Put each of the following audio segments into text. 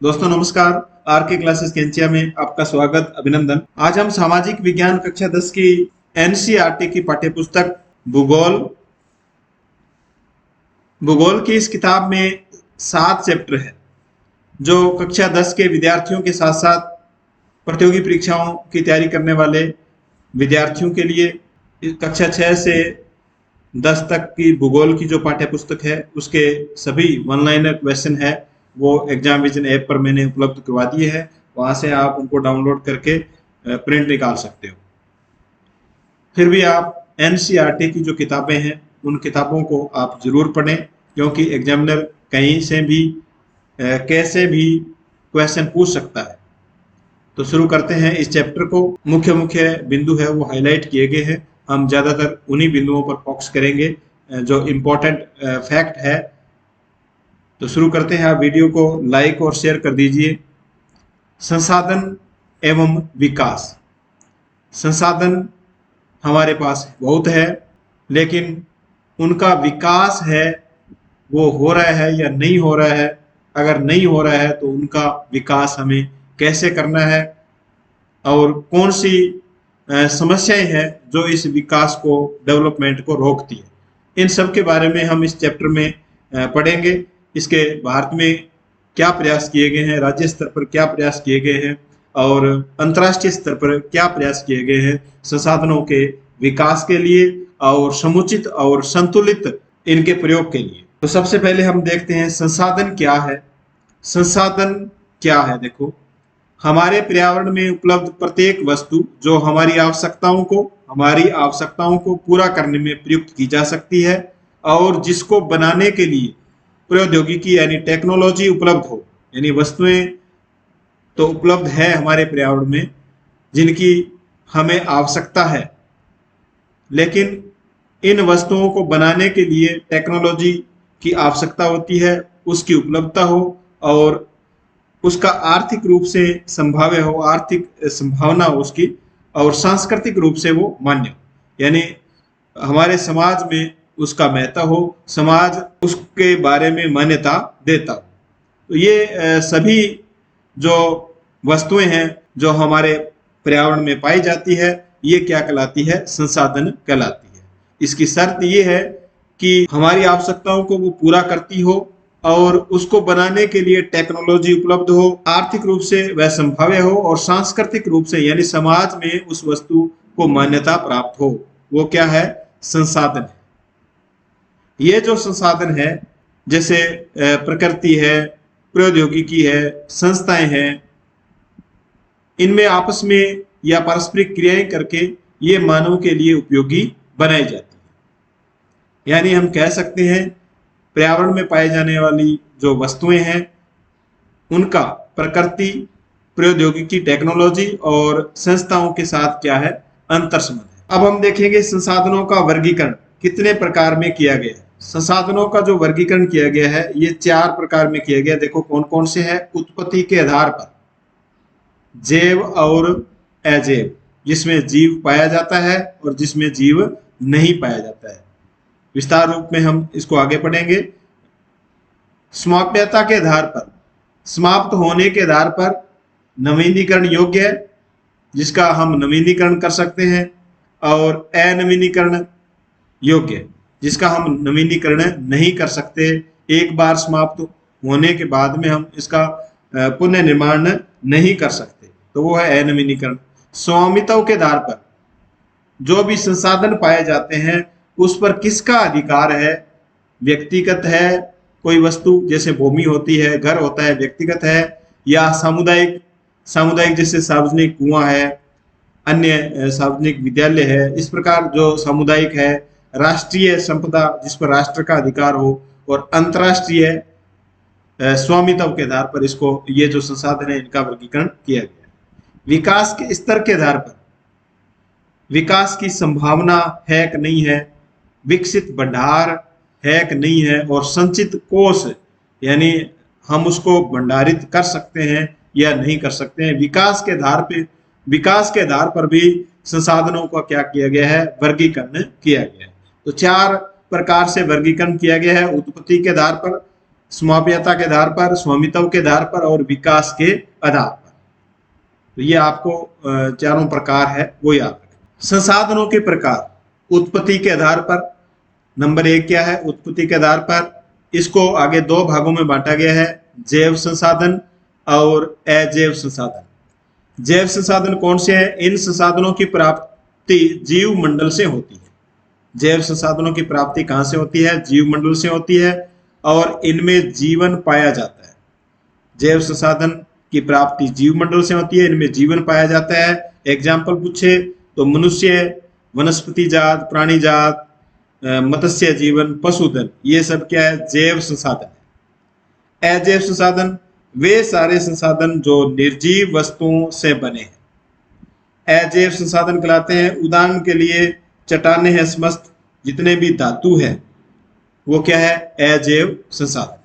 दोस्तों नमस्कार। आर के क्लासेस केंचिया में आपका स्वागत, अभिनंदन। आज हम सामाजिक विज्ञान कक्षा 10 की एनसीईआरटी की पाठ्यपुस्तक भूगोल भूगोल की इस किताब में 7 चैप्टर है जो कक्षा 10 के विद्यार्थियों के साथ साथ प्रतियोगी परीक्षाओं की तैयारी करने वाले विद्यार्थियों के लिए कक्षा 6 से 10 तक की भूगोल की जो पाठ्य पुस्तक है उसके सभी वन लाइनर क्वेश्चन है वो एग्जाम विजन ऐप पर मैंने उपलब्ध करवा दिए हैं। वहां से आप उनको डाउनलोड करके प्रिंट निकाल सकते हो। फिर भी आप एनसीईआरटी की जो किताबें हैं उन किताबों को आप जरूर पढ़ें, क्योंकि एग्जामिनर कहीं से भी कैसे भी क्वेश्चन पूछ सकता है। तो शुरू करते हैं इस चैप्टर को। मुख्य मुख्य बिंदु है वो हाईलाइट किए गए हैं। हम ज़्यादातर उन्हीं बिंदुओं पर फोकस करेंगे जो इम्पोर्टेंट फैक्ट है। तो शुरू करते हैं। आप वीडियो को लाइक और शेयर कर दीजिए। संसाधन एवं विकास। संसाधन हमारे पास बहुत है, लेकिन उनका विकास है वो हो रहा है या नहीं हो रहा है। अगर नहीं हो रहा है तो उनका विकास हमें कैसे करना है और कौन सी समस्याएं हैं जो इस विकास को, डेवलपमेंट को रोकती है। इन सब के बारे में हम इस चैप्टर में पढ़ेंगे। इसके भारत में क्या प्रयास किए गए हैं, राज्य स्तर पर क्या प्रयास किए गए हैं और अंतर्राष्ट्रीय स्तर पर क्या प्रयास किए गए हैं संसाधनों के विकास के लिए और समुचित और संतुलित इनके प्रयोग के लिए। तो सबसे पहले हम देखते हैं संसाधन क्या है। संसाधन क्या है? देखो, हमारे पर्यावरण में उपलब्ध प्रत्येक वस्तु जो हमारी आवश्यकताओं को पूरा करने में प्रयुक्त की जा सकती है और जिसको बनाने के लिए प्रौद्योगिकी यानी टेक्नोलॉजी उपलब्ध हो। यानी वस्तुएं तो उपलब्ध है हमारे पर्यावरण में जिनकी हमें आवश्यकता है, लेकिन इन वस्तुओं को बनाने के लिए टेक्नोलॉजी की आवश्यकता होती है, उसकी उपलब्धता हो और उसका आर्थिक रूप से संभाव्य हो, आर्थिक संभावना हो उसकी, और सांस्कृतिक रूप से वो मान्य हो। यानी हमारे समाज में उसका महत्व हो, समाज उसके बारे में मान्यता देता हो। तो ये सभी जो वस्तुएं हैं जो हमारे पर्यावरण में पाई जाती है, ये क्या कहलाती है? संसाधन कहलाती है। इसकी शर्त ये है कि हमारी आवश्यकताओं को वो पूरा करती हो और उसको बनाने के लिए टेक्नोलॉजी उपलब्ध हो, आर्थिक रूप से वह संभाव्य हो और सांस्कृतिक रूप से यानी समाज में उस वस्तु को मान्यता प्राप्त हो। वो क्या है? संसाधन है। ये जो संसाधन है, जैसे प्रकृति है, प्रौद्योगिकी है, संस्थाएं हैं, इनमें आपस में या पारस्परिक क्रियाएं करके ये मानव के लिए उपयोगी बनाई जाती है। यानी हम कह सकते हैं पर्यावरण में पाई जाने वाली जो वस्तुएं हैं उनका प्रकृति, प्रौद्योगिकी, टेक्नोलॉजी और संस्थाओं के साथ क्या है? अंतर संबंध है। अब हम देखेंगे संसाधनों का वर्गीकरण कितने प्रकार में किया गया है। संसाधनों का जो वर्गीकरण किया गया है ये 4 प्रकार में किया गया। देखो कौन कौन से हैं। उत्पत्ति के आधार पर, जैव और अजैव, जिसमें जीव पाया जाता है और जिसमें जीव नहीं पाया जाता है। विस्तार रूप में हम इसको आगे पढ़ेंगे। समाप्यता के आधार पर, समाप्त होने के आधार पर, नवीनीकरण योग्य है जिसका हम नवीनीकरण कर सकते हैं और अनवीनीकरण योग्य जिसका हम नवीनीकरण नहीं कर सकते। एक बार समाप्त होने के बाद में हम इसका पुनः निर्माण नहीं कर सकते, तो वो है अनवीनीकरण। स्वामित्व के आधार पर जो भी संसाधन पाए जाते हैं उस पर किसका अधिकार है? व्यक्तिगत है कोई वस्तु, जैसे भूमि होती है, घर होता है, व्यक्तिगत है, या सामुदायिक, सामुदायिक जैसे सार्वजनिक कुआं है, अन्य सार्वजनिक विद्यालय है। इस प्रकार जो सामुदायिक है, राष्ट्रीय संपदा जिस पर राष्ट्र का अधिकार हो, और अंतर्राष्ट्रीय स्वामित्व के आधार पर इसको, ये जो संसाधन है इनका वर्गीकरण किया गया। विकास के स्तर के आधार पर, विकास की संभावना है कि नहीं है, विकसित भंडार है कि नहीं है, और संचित कोष यानी हम उसको भंडारित कर सकते हैं या नहीं कर सकते हैं। विकास के आधार पर भी संसाधनों का क्या किया गया है? वर्गीकरण किया गया है। तो 4 प्रकार से वर्गीकरण किया गया है। उत्पत्ति के आधार पर, समाप्यता के आधार पर, स्वामित्व के आधार पर और विकास के आधार पर। तो ये आपको चारों प्रकार है वो याद रखें। संसाधनों के प्रकार, उत्पत्ति के आधार पर, नंबर 1 क्या है, उत्पत्ति के आधार पर। इसको आगे 2 भागों में बांटा गया है, जैव संसाधन और अजैव संसाधन। जैव संसाधन कौन से हैं? इन संसाधनों की प्राप्ति जीव मंडल से होती है। जैव संसाधनों की प्राप्ति कहां से होती है? जीव मंडल से होती है और इनमें जीवन पाया जाता है। जैव संसाधन की प्राप्ति जीव मंडल से होती है, इनमें जीवन पाया जाता है। एग्जाम्पल पूछे तो मनुष्य, वनस्पति जात, प्राणी जात, मत्स्य जीवन, पशुधन, ये सब क्या है? जैव संसाधन है। अजैव संसाधन वे सारे संसाधन जो निर्जीव वस्तुओं से बने हैं, अजैव संसाधन कहलाते हैं। उदाहरण के लिए चट्टानें हैं, समस्त जितने भी धातु है वो क्या है? अजैव संसाधन।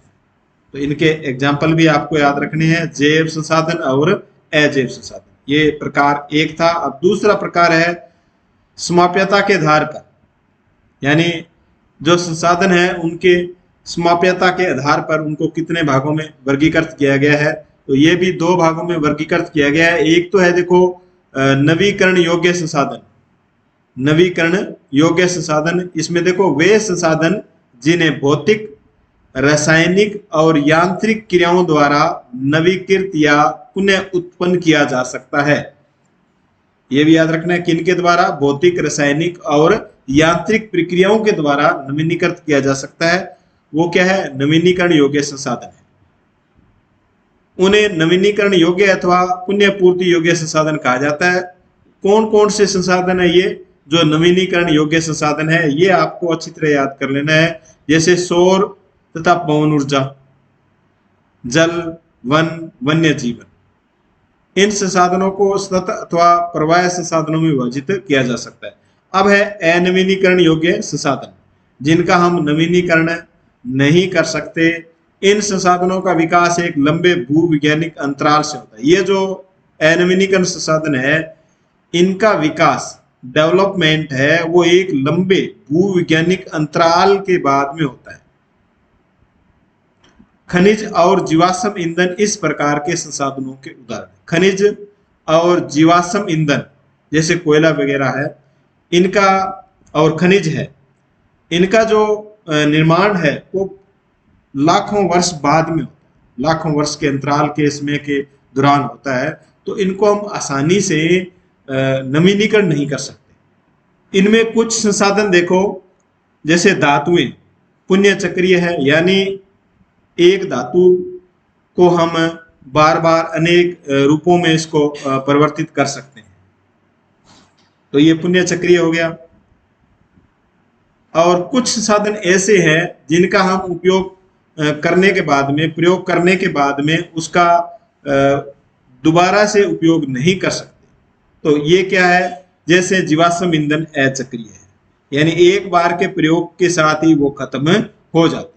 तो इनके एग्जाम्पल भी आपको याद रखने हैं, जैव संसाधन और अजैव संसाधन। ये प्रकार 1 था। अब दूसरा प्रकार है समाप्यता के आधार पर, यानी जो संसाधन है उनके समाप्यता के आधार पर उनको कितने भागों में वर्गीकृत किया गया है। तो ये भी 2 भागों में वर्गीकृत किया गया है। एक तो है देखो नवीकरण योग्य संसाधन। नवीकरण योग्य संसाधन, इसमें देखो वे संसाधन जिन्हें भौतिक, रासायनिक और यांत्रिक क्रियाओं द्वारा नवीकृत या पुनः उत्पन्न किया जा सकता है। ये भी याद रखना है, किनके द्वारा? भौतिक, रासायनिक और यांत्रिक प्रक्रियाओं के द्वारा नवीनीकृत किया जा सकता है। वो क्या है? नवीनीकरण योग्य संसाधन है। उन्हें नवीनीकरण योग्य अथवा पुण्य पूर्ति योग्य संसाधन कहा जाता है। कौन कौन से संसाधन है ये जो नवीनीकरण योग्य संसाधन है? ये आपको अच्छी तरह याद कर लेना है, जैसे सौर तथा पवन ऊर्जा, जल, वन, वन्य जीवन। इन संसाधनों को सतत अथवा प्रवाह संसाधनों में विभाजित किया जा सकता है। अब है अनवीनीकरण योग्य संसाधन, जिनका हम नवीनीकरण नहीं कर सकते। इन संसाधनों का विकास एक लंबे भूवैज्ञानिक अंतराल से होता है। ये जो अनवीनीकरण संसाधन है, इनका विकास, डेवलपमेंट है, वो एक लंबे भूवैज्ञानिक अंतराल के बाद में होता है। खनिज और जीवाश्म ईंधन इस प्रकार के संसाधनों के उदाहरण। खनिज और जीवाश्म ईंधन जैसे कोयला वगैरह है, इनका और खनिज है, इनका जो निर्माण है वो लाखों वर्ष बाद में होता है, लाखों वर्ष के अंतराल के समय के दौरान होता है। तो इनको हम आसानी से नवीनीकरण नहीं कर सकते। इनमें कुछ संसाधन देखो, जैसे धातुएं पुण्य चक्रीय है, यानी एक धातु को हम बार बार अनेक रूपों में इसको परिवर्तित कर सकते हैं, तो ये पुण्य चक्रीय हो गया। और कुछ संसाधन ऐसे हैं जिनका हम उपयोग करने के बाद में, प्रयोग करने के बाद में उसका दोबारा से उपयोग नहीं कर सकते। तो ये क्या है? जैसे जीवाश्म ईंधन अचक्रीय है, यानी एक बार के प्रयोग के साथ ही वो खत्म हो जाती है।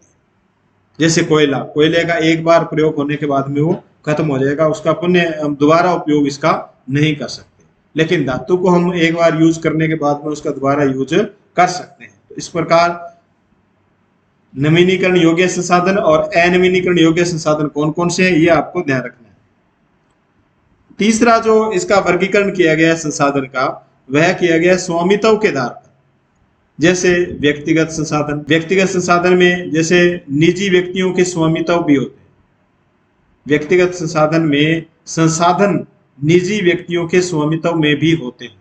जैसे कोयला, कोयले का एक बार प्रयोग होने के बाद में वो खत्म हो जाएगा, उसका पुनः हम दोबारा उपयोग इसका नहीं कर सकते। लेकिन धातु को हम एक बार यूज करने के बाद में उसका दोबारा यूज कर सकते हैं। तो इस प्रकार नवीनीकरण योग्य संसाधन और अनवीनीकरण योग्य संसाधन कौन कौन से हैं, ये आपको ध्यान रखना है। तीसरा जो इसका वर्गीकरण किया गया संसाधन का, वह किया गया स्वामित्व के आधार पर। जैसे व्यक्तिगत संसाधन, व्यक्तिगत संसाधन में जैसे निजी व्यक्तियों के स्वामित्व भी होते हैं। व्यक्तिगत संसाधन में संसाधन निजी व्यक्तियों के स्वामित्व में भी होते हैं।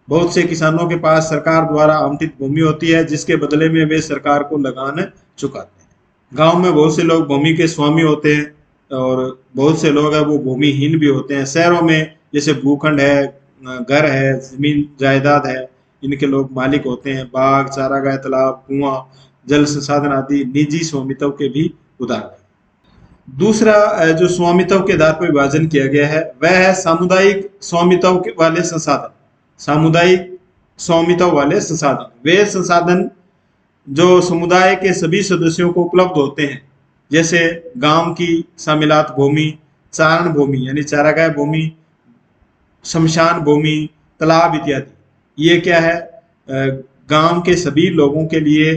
बहुत से किसानों के पास सरकार द्वारा आवंटित भूमि होती है, जिसके बदले में वे सरकार को लगान चुकाते हैं। गांव में बहुत से लोग भूमि के स्वामी होते हैं और बहुत से लोग हैं वो भूमिहीन भी होते हैं। शहरों में जैसे भूखंड है, घर है, जमीन जायदाद है, इनके लोग मालिक होते हैं। बाग, चारागाह, तालाब, कुआं, जल संसाधन आदि निजी स्वामित्व के भी उदाहरण हैं। दूसरा जो स्वामित्व के आधार पर विभाजन किया गया है वह है सामुदायिक स्वामित्व वाले संसाधन। सामुदायिक स्वामित्व वाले संसाधन वे संसाधन जो समुदाय के सभी सदस्यों को उपलब्ध होते हैं, जैसे गांव की शामिलात भूमि, चारण भूमि यानी चारागाह भूमि, शमशान भूमि, तालाब इत्यादि। ये क्या है? गांव के सभी लोगों के लिए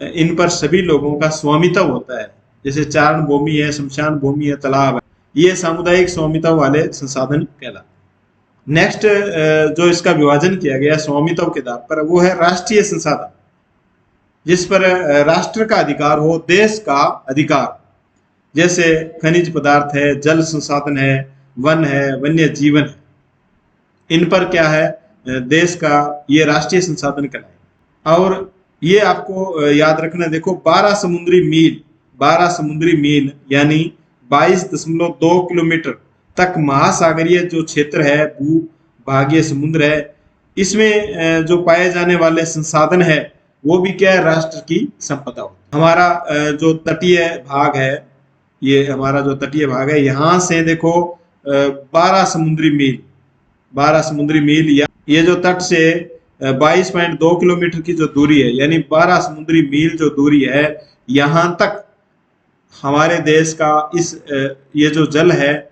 इन पर सभी लोगों का स्वामित्व होता है। जैसे चारण भूमि है, शमशान भूमि है, तालाब है, ये सामुदायिक स्वामित्व वाले संसाधन कहलाते हैं। नेक्स्ट जो इसका विभाजन किया गया स्वामित्व के आधार पर, वो है राष्ट्रीय संसाधन, जिस पर राष्ट्र का अधिकार हो, देश का अधिकार। जैसे खनिज पदार्थ है, जल संसाधन है, वन है, वन्य जीवन है, इन पर क्या है, देश का ये राष्ट्रीय संसाधन कहलाए। और ये आपको याद रखना, देखो 12 समुद्री मील यानी 22.2 किलोमीटर तक महासागरीय जो क्षेत्र है, भू भागीय समुद्र है, इसमें जो पाए जाने वाले संसाधन है वो भी क्या है, राष्ट्र की संपदा हो। हमारा जो तटीय भाग है, ये हमारा जो तटीय भाग है, यहाँ से देखो 12 समुद्री मील या ये जो तट से 22.2 किलोमीटर की जो दूरी है, यानी 12 समुद्री मील जो दूरी है, यहाँ तक हमारे देश का इस ये जो जल है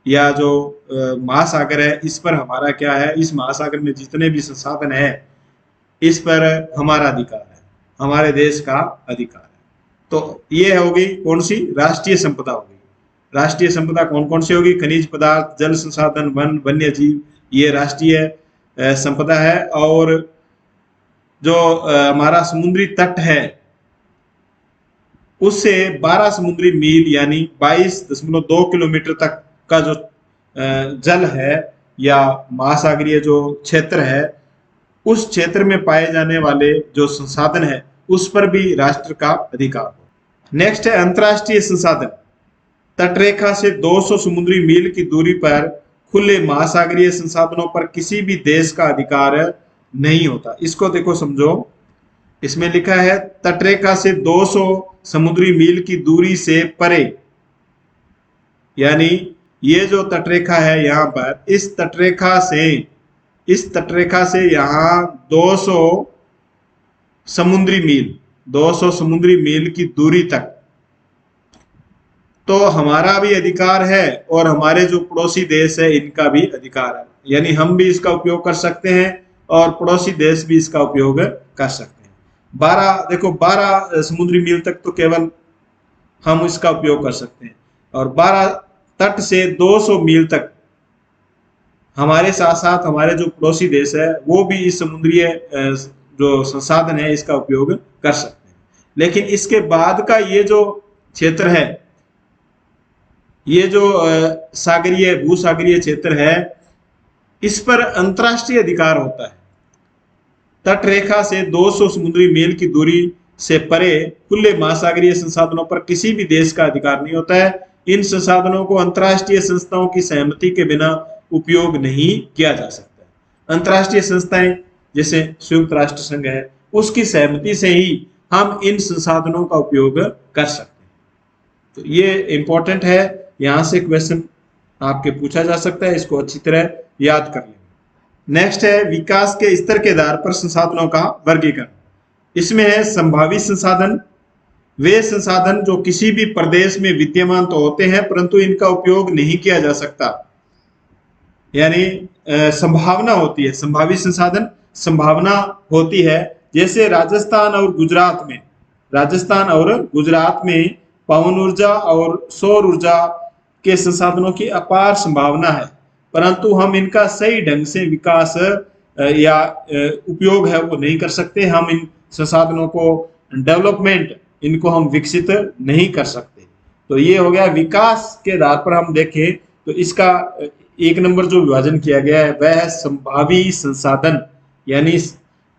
या जो महासागर है, इस पर हमारा क्या है, इस महासागर में जितने भी संसाधन है, इस पर हमारा अधिकार है, हमारे देश का अधिकार है। तो ये होगी कौन सी, राष्ट्रीय संपदा होगी। राष्ट्रीय संपदा कौन कौन सी होगी, खनिज पदार्थ, जल संसाधन, वन, वन्य जीव, ये राष्ट्रीय संपदा है। और जो हमारा समुद्री तट है, उससे 12 समुद्री मील यानी 22.2 किलोमीटर तक का जो जल है या महासागरीय जो क्षेत्र है, उस क्षेत्र में पाए जाने वाले जो संसाधन है, उस पर भी राष्ट्र का अधिकार हो। नेक्स्ट है अंतर्राष्ट्रीय संसाधन। तटरेखा से 200 समुद्री मील की दूरी पर खुले महासागरीय संसाधनों पर किसी भी देश का अधिकार नहीं होता। इसको देखो समझो, इसमें लिखा है तटरेखा से 200 समुद्री मील की दूरी से परे, यानी ये जो तटरेखा है यहाँ पर, इस तटरेखा से यहाँ 200 समुद्री मील की दूरी तक तो हमारा भी अधिकार है और हमारे जो पड़ोसी देश है इनका भी अधिकार है, यानी हम भी इसका उपयोग कर सकते हैं और पड़ोसी देश भी इसका उपयोग कर सकते हैं। 12 समुद्री मील तक तो केवल हम इसका उपयोग कर सकते हैं, और 12 तट से 200 मील तक हमारे साथ साथ हमारे जो पड़ोसी देश है वो भी इस समुद्रीय जो संसाधन है इसका उपयोग कर सकते हैं। लेकिन इसके बाद का ये जो क्षेत्र है, ये जो भूसागरीय क्षेत्र है, इस पर अंतर्राष्ट्रीय अधिकार होता है। तटरेखा से 200 समुद्री मील की दूरी से परे खुले महासागरीय संसाधनों पर किसी भी देश का अधिकार नहीं होता है। इन संसाधनों को अंतर्राष्ट्रीय संस्थाओं की सहमति के बिना उपयोग नहीं किया जा सकता। अंतर्राष्ट्रीय संस्थाएं जैसे संयुक्त राष्ट्र संघ है, उसकी सहमति से ही हम इन संसाधनों का उपयोग कर सकते हैं। तो ये इंपॉर्टेंट है, यहां से क्वेश्चन आपके पूछा जा सकता है, इसको अच्छी तरह याद कर लें। नेक्स्ट है विकास के स्तर के आधार पर संसाधनों का वर्गीकरण। इसमें है संभावित संसाधन, वे संसाधन जो किसी भी प्रदेश में विद्यमान तो होते हैं परंतु इनका उपयोग नहीं किया जा सकता, यानी संभावना होती है। संभावित संसाधन संभावना होती है, जैसे राजस्थान और गुजरात में पवन ऊर्जा और सौर ऊर्जा के संसाधनों की अपार संभावना है, परंतु हम इनका सही ढंग से विकास या उपयोग है वो नहीं कर सकते। हम इन संसाधनों को डेवलपमेंट, इनको हम विकसित नहीं कर सकते। तो ये हो गया विकास के आधार पर हम देखें तो इसका 1 नंबर जो विभाजन किया गया है वह है संभावी संसाधन, यानी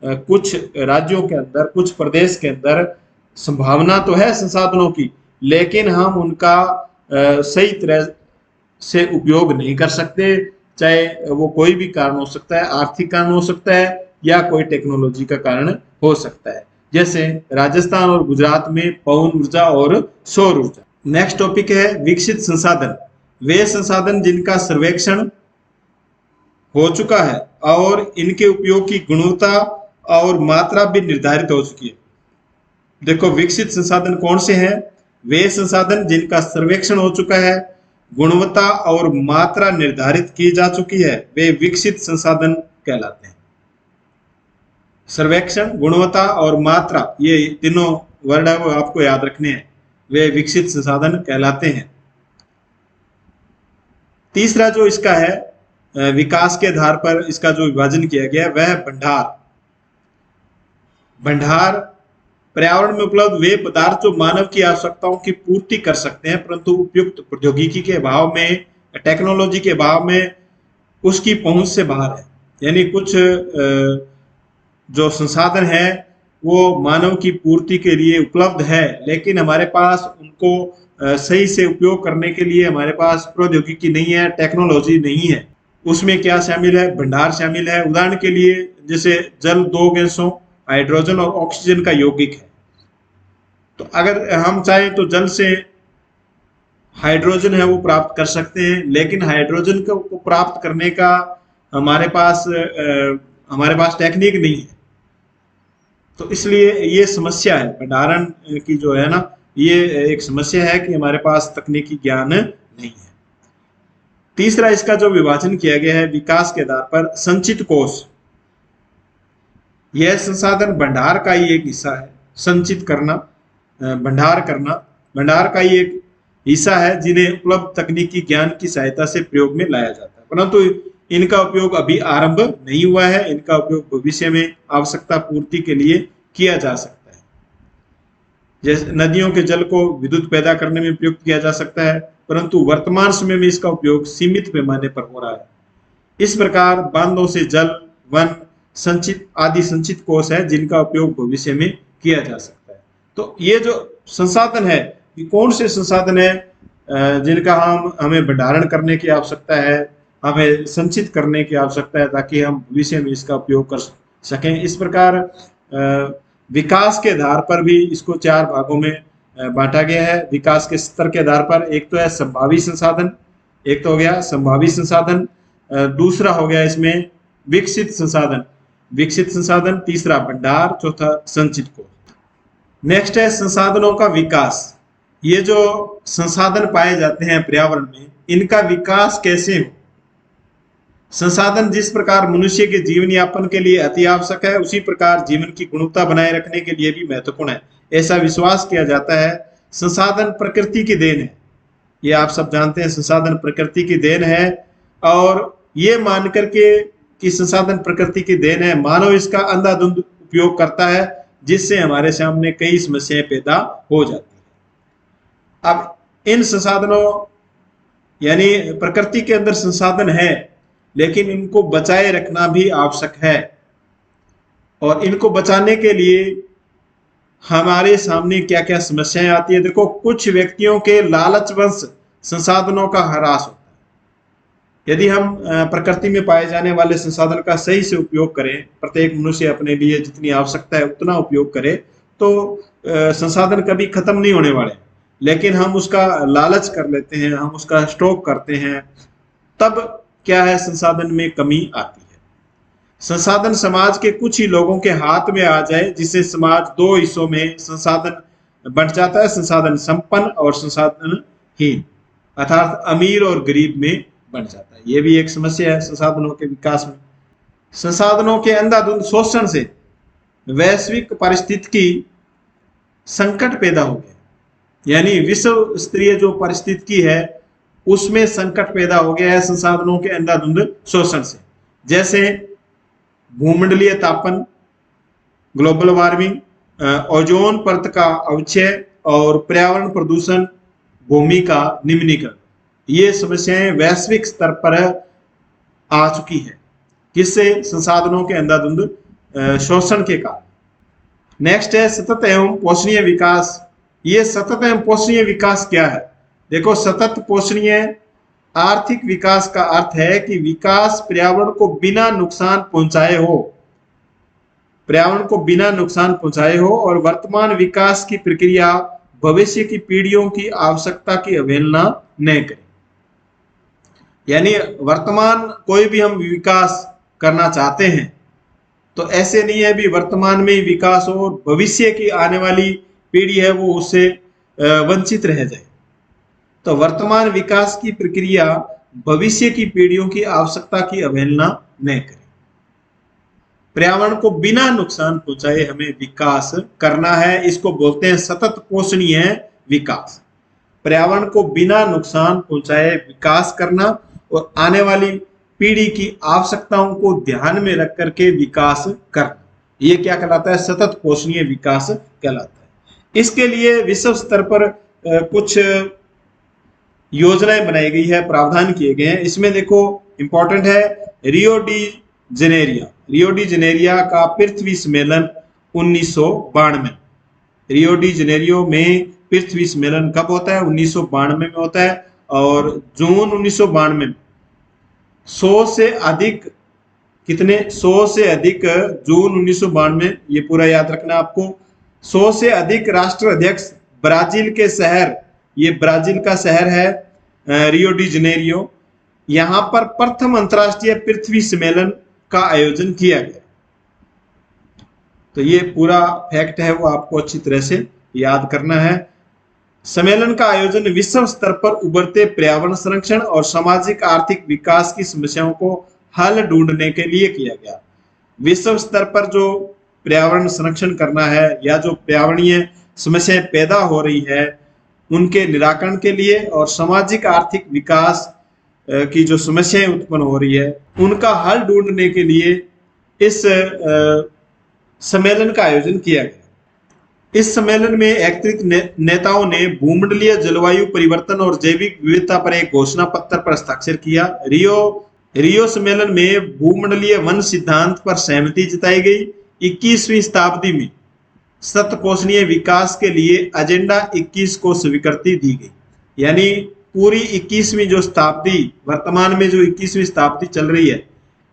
कुछ राज्यों के अंदर, कुछ प्रदेश के अंदर संभावना तो है संसाधनों की, लेकिन हम उनका सही तरह से उपयोग नहीं कर सकते, चाहे वो कोई भी कारण हो सकता है, आर्थिक कारण हो सकता है या कोई टेक्नोलॉजी का कारण हो सकता है, जैसे राजस्थान और गुजरात में पवन ऊर्जा और सौर ऊर्जा। नेक्स्ट टॉपिक है विकसित संसाधन। वे संसाधन जिनका सर्वेक्षण हो चुका है और इनके उपयोग की गुणवत्ता और मात्रा भी निर्धारित हो चुकी है। देखो विकसित संसाधन कौन से हैं? वे संसाधन जिनका सर्वेक्षण हो चुका है, गुणवत्ता और मात्रा निर्धारित की जा चुकी है, वे विकसित संसाधन कहलाते हैं। सर्वेक्षण, गुणवत्ता और मात्रा, ये तीनों वर्ड है वो आपको याद रखने हैं। वे विकसित संसाधन कहलाते हैं। तीसरा जो इसका है विकास के आधार पर इसका जो विभाजन किया गया वह है भंडार। भंडार पर्यावरण में उपलब्ध वे पदार्थ जो मानव की आवश्यकताओं की पूर्ति कर सकते हैं, परंतु उपयुक्त प्रौद्योगिकी के अभाव में, टेक्नोलॉजी के अभाव में उसकी पहुंच से बाहर है। यानी कुछ जो संसाधन है वो मानव की पूर्ति के लिए उपलब्ध है, लेकिन हमारे पास उनको सही से उपयोग करने के लिए हमारे पास प्रौद्योगिकी नहीं है, टेक्नोलॉजी नहीं है। उसमें क्या शामिल है? भंडार शामिल है। उदाहरण के लिए जैसे जल दो गैसों हाइड्रोजन और ऑक्सीजन का यौगिक है, तो अगर हम चाहें तो जल से हाइड्रोजन है वो प्राप्त कर सकते हैं, लेकिन हाइड्रोजन को प्राप्त करने का हमारे पास टेक्निक नहीं है। तो इसलिए ये समस्या है, भंडारण की जो है ना, ये एक समस्या है कि हमारे पास तकनीकी ज्ञान नहीं है। तीसरा इसका जो विभाजन किया गया है विकास के आधार पर, संचित कोष। यह संसाधन भंडार का ही एक हिस्सा है। संचित करना, भंडार करना भंडार का ही एक हिस्सा है, जिन्हें उपलब्ध तकनीकी ज्ञान की सहायता से प्रयोग में लाया जाता है, परंतु इनका उपयोग अभी आरंभ नहीं हुआ है। इनका उपयोग भविष्य में आवश्यकता पूर्ति के लिए किया जा सकता है। जैसे नदियों के जल को विद्युत पैदा करने में प्रयुक्त किया जा सकता है, परंतु वर्तमान समय में इसका उपयोग सीमित पैमाने पर हो रहा है। इस प्रकार बांधों से जल, वन, संचित आदि संचित कोष है जिनका उपयोग भविष्य में किया जा सकता है। तो ये जो संसाधन है, ये कौन से संसाधन है जिनका हमें भंडारण करने की आवश्यकता है, हमें संचित करने की आवश्यकता है, ताकि हम भविष्य में इसका उपयोग कर सकें। इस प्रकार विकास के आधार पर भी इसको 4 भागों में बांटा गया है। विकास के स्तर के आधार पर एक तो है संभावी संसाधन, एक तो हो गया संभावी संसाधन, दूसरा हो गया इसमें विकसित संसाधन, तीसरा भंडार, चौथा संचित कोष। नेक्स्ट है संसाधनों का विकास। ये जो संसाधन पाए जाते हैं पर्यावरण में, इनका विकास कैसे हो? संसाधन जिस प्रकार मनुष्य के जीवन यापन के लिए अति आवश्यक है, उसी प्रकार जीवन की गुणवत्ता बनाए रखने के लिए भी महत्वपूर्ण है। ऐसा विश्वास किया जाता है। संसाधन प्रकृति की देन है, ये आप सब जानते हैं, संसाधन प्रकृति की देन है। और ये मान करके कि संसाधन प्रकृति की देन है, मानव इसका अंधाधुंध उपयोग करता है, जिससे हमारे सामने कई समस्याएं पैदा हो जाती है। अब इन संसाधनों, यानी प्रकृति के अंदर संसाधन है, लेकिन इनको बचाए रखना भी आवश्यक है। और इनको बचाने के लिए हमारे सामने क्या क्या समस्याएं आती है? देखो, कुछ व्यक्तियों के लालचवश संसाधनों का ह्रास होता है। यदि हम प्रकृति में पाए जाने वाले संसाधन का सही से उपयोग करें, प्रत्येक मनुष्य अपने लिए जितनी आवश्यकता है उतना उपयोग करे, तो संसाधन कभी खत्म नहीं होने वाले। लेकिन हम उसका लालच कर लेते हैं, हम उसका स्टॉक करते हैं, तब क्या है, संसाधन में कमी आती है। संसाधन समाज के कुछ ही लोगों के हाथ में आ जाए, जिससे समाज 2 हिस्सों में संसाधन बंट जाता है, संसाधन संपन्न और संसाधनहीन, अर्थात अमीर और गरीब में बन जाता है। यह भी एक समस्या है संसाधनों के विकास में। संसाधनों के अंधाधुंध शोषण से वैश्विक पारिस्थितिकी संकट पैदा हो गया, यानी विश्व स्तरीय जो पारिस्थितिकी है उसमें संकट पैदा हो गया है संसाधनों के अंधाधुंध शोषण से। जैसे भूमंडलीय तापन, ग्लोबल वार्मिंग, ओजोन परत का अवक्षय और पर्यावरण प्रदूषण, भूमि का निम्नीकरण, ये समस्याएं वैश्विक स्तर पर आ चुकी है, किससे? संसाधनों के अंधाधुंध शोषण के कारण। नेक्स्ट है सतत एवं पोषणीय विकास। ये सतत एवं पोषणीय विकास क्या है? देखो, सतत पोषणीय आर्थिक विकास का अर्थ है कि विकास पर्यावरण को बिना नुकसान पहुंचाए हो, पर्यावरण को बिना नुकसान पहुंचाए हो, और वर्तमान विकास की प्रक्रिया भविष्य की पीढ़ियों की आवश्यकता की अवहेलना न करे। यानी वर्तमान कोई भी हम विकास करना चाहते हैं तो ऐसे नहीं है भी वर्तमान में ही विकास हो, भविष्य की आने वाली पीढ़ी है वो उससे वंचित रह जाए। तो वर्तमान विकास की प्रक्रिया भविष्य की पीढ़ियों की आवश्यकता की अवहेलना न करे। पर्यावरण को बिना नुकसान पहुंचाए हमें विकास करना है। इसको बोलते हैं सतत पोषणीय विकास, पर्यावरण को बिना नुकसान पहुंचाए विकास करना और आने वाली पीढ़ी की आवश्यकताओं को ध्यान में रख करके विकास करना, ये क्या कहलाता है? सतत पोषणीय विकास कहलाता है। इसके लिए विश्व स्तर पर कुछ योजनाएं बनाई गई है, प्रावधान किए गए हैं। इसमें देखो इंपॉर्टेंट है Rio de Janeiro. Rio de Janeiro का पृथ्वी सम्मेलन 1992, रियो डी जेनेरियो में पृथ्वी सम्मेलन कब होता है? 1992 में होता है। और जून 1992 में 100 से अधिक, कितने? 100 से अधिक, जून 1992, ये पूरा याद रखना आपको। 100 से अधिक राष्ट्र अध्यक्ष ब्राजील के शहर, ये ब्राजील का शहर है रियो डी जेनेरियो, यहां पर प्रथम अंतरराष्ट्रीय पृथ्वी सम्मेलन का आयोजन किया गया। तो ये पूरा फैक्ट है वो आपको अच्छी तरह से याद करना है। सम्मेलन का आयोजन विश्व स्तर पर उभरते पर्यावरण संरक्षण और सामाजिक आर्थिक विकास की समस्याओं को हल ढूंढने के लिए किया गया। विश्व स्तर पर जो पर्यावरण संरक्षण करना है या जो पर्यावरणीय समस्याएं पैदा हो रही है उनके निराकरण के लिए और सामाजिक आर्थिक विकास की जो समस्याएं उत्पन्न हो रही है उनका हल ढूंढने के लिए इस सम्मेलन का आयोजन किया गया। इस सम्मेलन में एकत्रित नेताओं ने भूमंडलीय जलवायु परिवर्तन और जैविक विविधता पर एक घोषणा पत्र पर हस्ताक्षर किया। रियो सम्मेलन में भूमंडलीय वन सिद्धांत पर सहमति जताई गई। 21वीं शताब्दी में सतत पोषणीय विकास के लिए एजेंडा 21 को स्वीकृति दी गई। यानी पूरी 21वीं जो शताब्दी, वर्तमान में जो 21वीं शताब्दी चल रही है,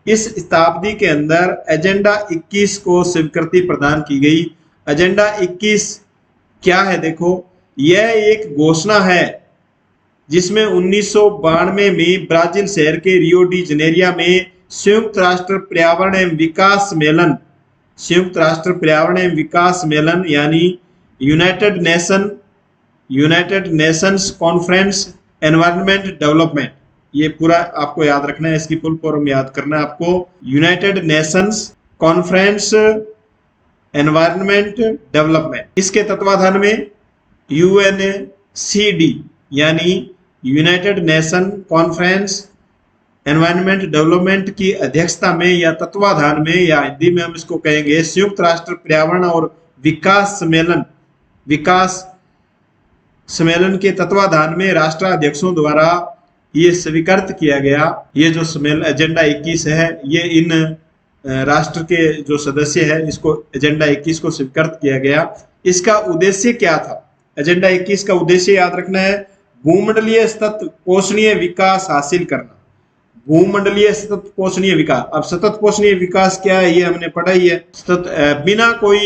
इस शताब्दी के अंदर एजेंडा 21 को स्वीकृति प्रदान की गई। एजेंडा 21 क्या है? देखो, यह एक घोषणा है जिसमें 1992 में ब्राजील शहर के रियो डी जेनेरिया में संयुक्त राष्ट्र पर्यावरण एवं विकास सम्मेलन, संयुक्त राष्ट्र पर्यावरण एवं विकास सम्मेलन यानी United Nations conference environment development, ये पूरा आपको याद रखना है, इसकी फुल फॉर्म याद करना है आपको। United Nations conference environment development, इसके तत्वाधान में यूएनसीडी यानी United nation conference environment development की अध्यक्षता में या तत्वाधान में, या हिंदी में हम इसको कहेंगे संयुक्त राष्ट्र पर्यावरण और विकास सम्मेलन के तत्वाधान में राष्ट्राध्यक्षों द्वारा ये स्वीकृत किया गया। ये जो सम्मेलन एजेंडा 21 है, ये इन राष्ट्र के जो सदस्य है इसको एजेंडा 21 को स्वीकृत किया गया। इसका उद्देश्य क्या था? एजेंडा 21 का उद्देश्य याद रखना है, भूमंडलीय सतत पोषणीय विकास हासिल करना। भूमंडलीय सतत पोषणीय विकास, अब सतत पोषणीय विकास क्या है ये हमने पढ़ा ही है। सतत बिना कोई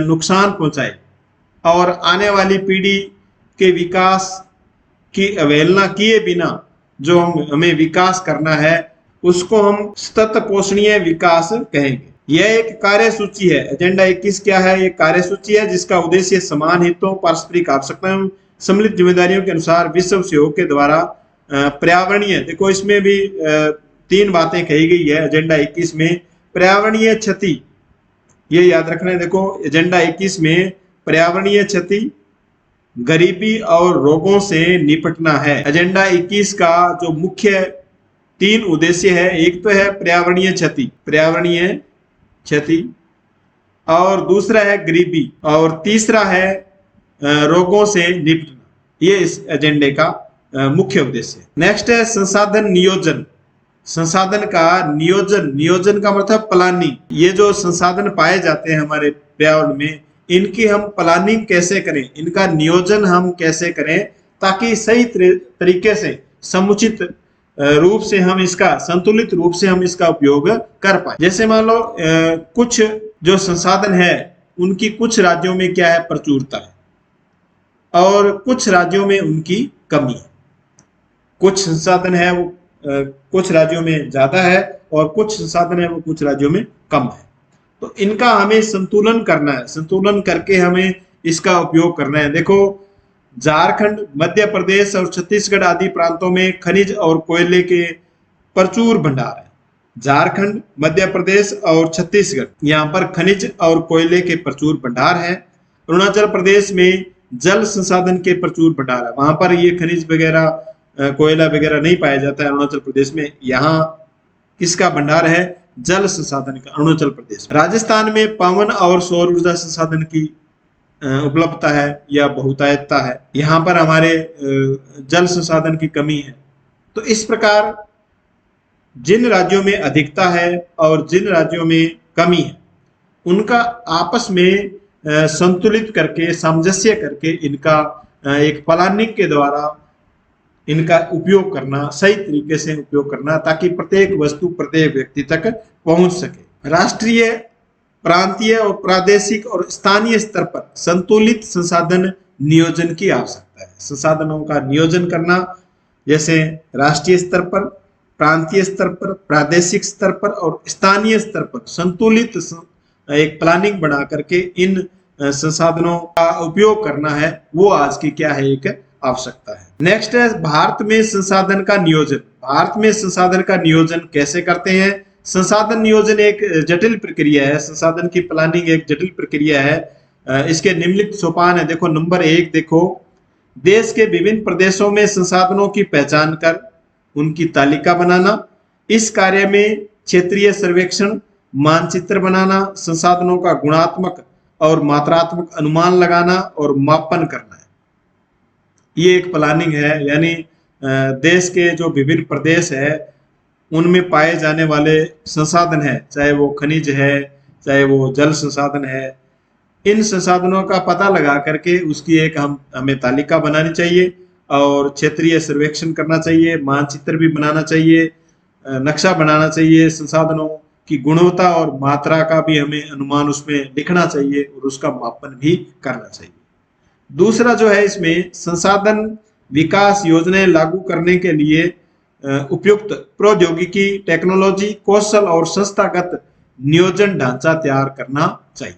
नुकसान पहुंचाए और आने वाली पीढ़ी के विकास की अवहेलना किए बिना जो हमें विकास करना है उसको हम सतत पोषणीय विकास कहेंगे। यह एक कार्य सूची है। एजेंडा 21 क्या है? ये कार्य सूची है जिसका उद्देश्य समान हितों, पारस्परिक आवश्यकताओं, सम्मिलित जिम्मेदारियों के अनुसार विश्व सहयोग के द्वारा पर्यावरणीय, देखो इसमें भी 3 बातें कही गई है एजेंडा 21 में। पर्यावरणीय क्षति, ये याद रखना है। देखो एजेंडा 21 में पर्यावरणीय क्षति, गरीबी और रोगों से निपटना है। एजेंडा 21 का जो मुख्य 3 उद्देश्य है, एक तो है पर्यावरणीय क्षति, और दूसरा है गरीबी, और तीसरा है रोगों से निपटना। ये इस एजेंडे का मुख्य उद्देश्य है। नेक्स्ट है संसाधन नियोजन। संसाधन का नियोजन का मतलब प्लानिंग। ये जो संसाधन पाए जाते हैं हमारे पर्यावरण में, इनकी हम प्लानिंग कैसे करें, इनका नियोजन हम कैसे करें ताकि सही तरीके से, समुचित रूप से हम इसका, संतुलित रूप से हम इसका उपयोग कर पाए। जैसे मान लो कुछ जो संसाधन है उनकी कुछ राज्यों में क्या है, प्रचुरता है, और कुछ राज्यों में उनकी कमी है। कुछ संसाधन है वो कुछ राज्यों में ज्यादा है और कुछ संसाधन है वो कुछ राज्यों में कम है। तो इनका हमें संतुलन करना है, संतुलन करके हमें इसका उपयोग करना है। देखो झारखंड, मध्य प्रदेश और छत्तीसगढ़ आदि प्रांतों में खनिज और कोयले के प्रचुर भंडार है। झारखंड, मध्य प्रदेश और छत्तीसगढ़, यहाँ पर खनिज और कोयले के प्रचुर भंडार है। अरुणाचल प्रदेश में जल संसाधन के प्रचुर भंडार है। वहां पर ये खनिज वगैरह, कोयला वगैरह नहीं पाया जाता है अरुणाचल प्रदेश में। यहाँ किसका भंडार है? जल संसाधन का, अरुणाचल प्रदेश। राजस्थान में पवन और सौर ऊर्जा संसाधन की उपलब्धता है या बहुतायतता है। यहाँ पर हमारे जल संसाधन की कमी है। तो इस प्रकार जिन राज्यों में अधिकता है और जिन राज्यों में कमी है, उनका आपस में संतुलित करके, सामंजस्य करके इनका एक प्लानिंग के द्वारा इनका उपयोग करना, सही तरीके से उपयोग करना, ताकि प्रत्येक वस्तु प्रत्येक व्यक्ति तक पहुंच सके। राष्ट्रीय, प्रांतीय और प्रादेशिक और स्थानीय स्तर पर संतुलित संसाधन नियोजन की आवश्यकता है। संसाधनों का नियोजन करना, जैसे राष्ट्रीय स्तर पर, प्रांतीय स्तर पर, प्रादेशिक स्तर पर और स्थानीय स्तर पर संतुलित एक प्लानिंग बना करके इन संसाधनों का उपयोग करना है, वो आज की क्या है, एक आवश्यकता है। नेक्स्ट है भारत में संसाधन का नियोजन। भारत में संसाधन का नियोजन कैसे करते हैं? संसाधन नियोजन एक जटिल प्रक्रिया है। संसाधन की प्लानिंग एक जटिल प्रक्रिया है। इसके निम्नलिखित सोपान है। देखो, नंबर 1 देखो, देश के विभिन्न प्रदेशों में संसाधनों की पहचान कर उनकी तालिका बनाना। इस कार्य में क्षेत्रीय सर्वेक्षण, मानचित्र बनाना, संसाधनों का गुणात्मक और मात्रात्मक अनुमान लगाना और मापन करना है। ये एक प्लानिंग है। यानी देश के जो विभिन्न प्रदेश है उनमें पाए जाने वाले संसाधन है, चाहे वो खनिज है, चाहे वो जल संसाधन है, इन संसाधनों का पता लगा करके उसकी एक हमें तालिका बनानी चाहिए और क्षेत्रीय सर्वेक्षण करना चाहिए, मानचित्र भी बनाना चाहिए, नक्शा बनाना चाहिए, संसाधनों की गुणवत्ता और मात्रा का भी हमें अनुमान उसमें लिखना चाहिए और उसका मापन भी करना चाहिए। दूसरा जो है, इसमें संसाधन विकास योजनाएं लागू करने के लिए उपयुक्त प्रौद्योगिकी, टेक्नोलॉजी, कौशल और संस्थागत नियोजन ढांचा तैयार करना चाहिए।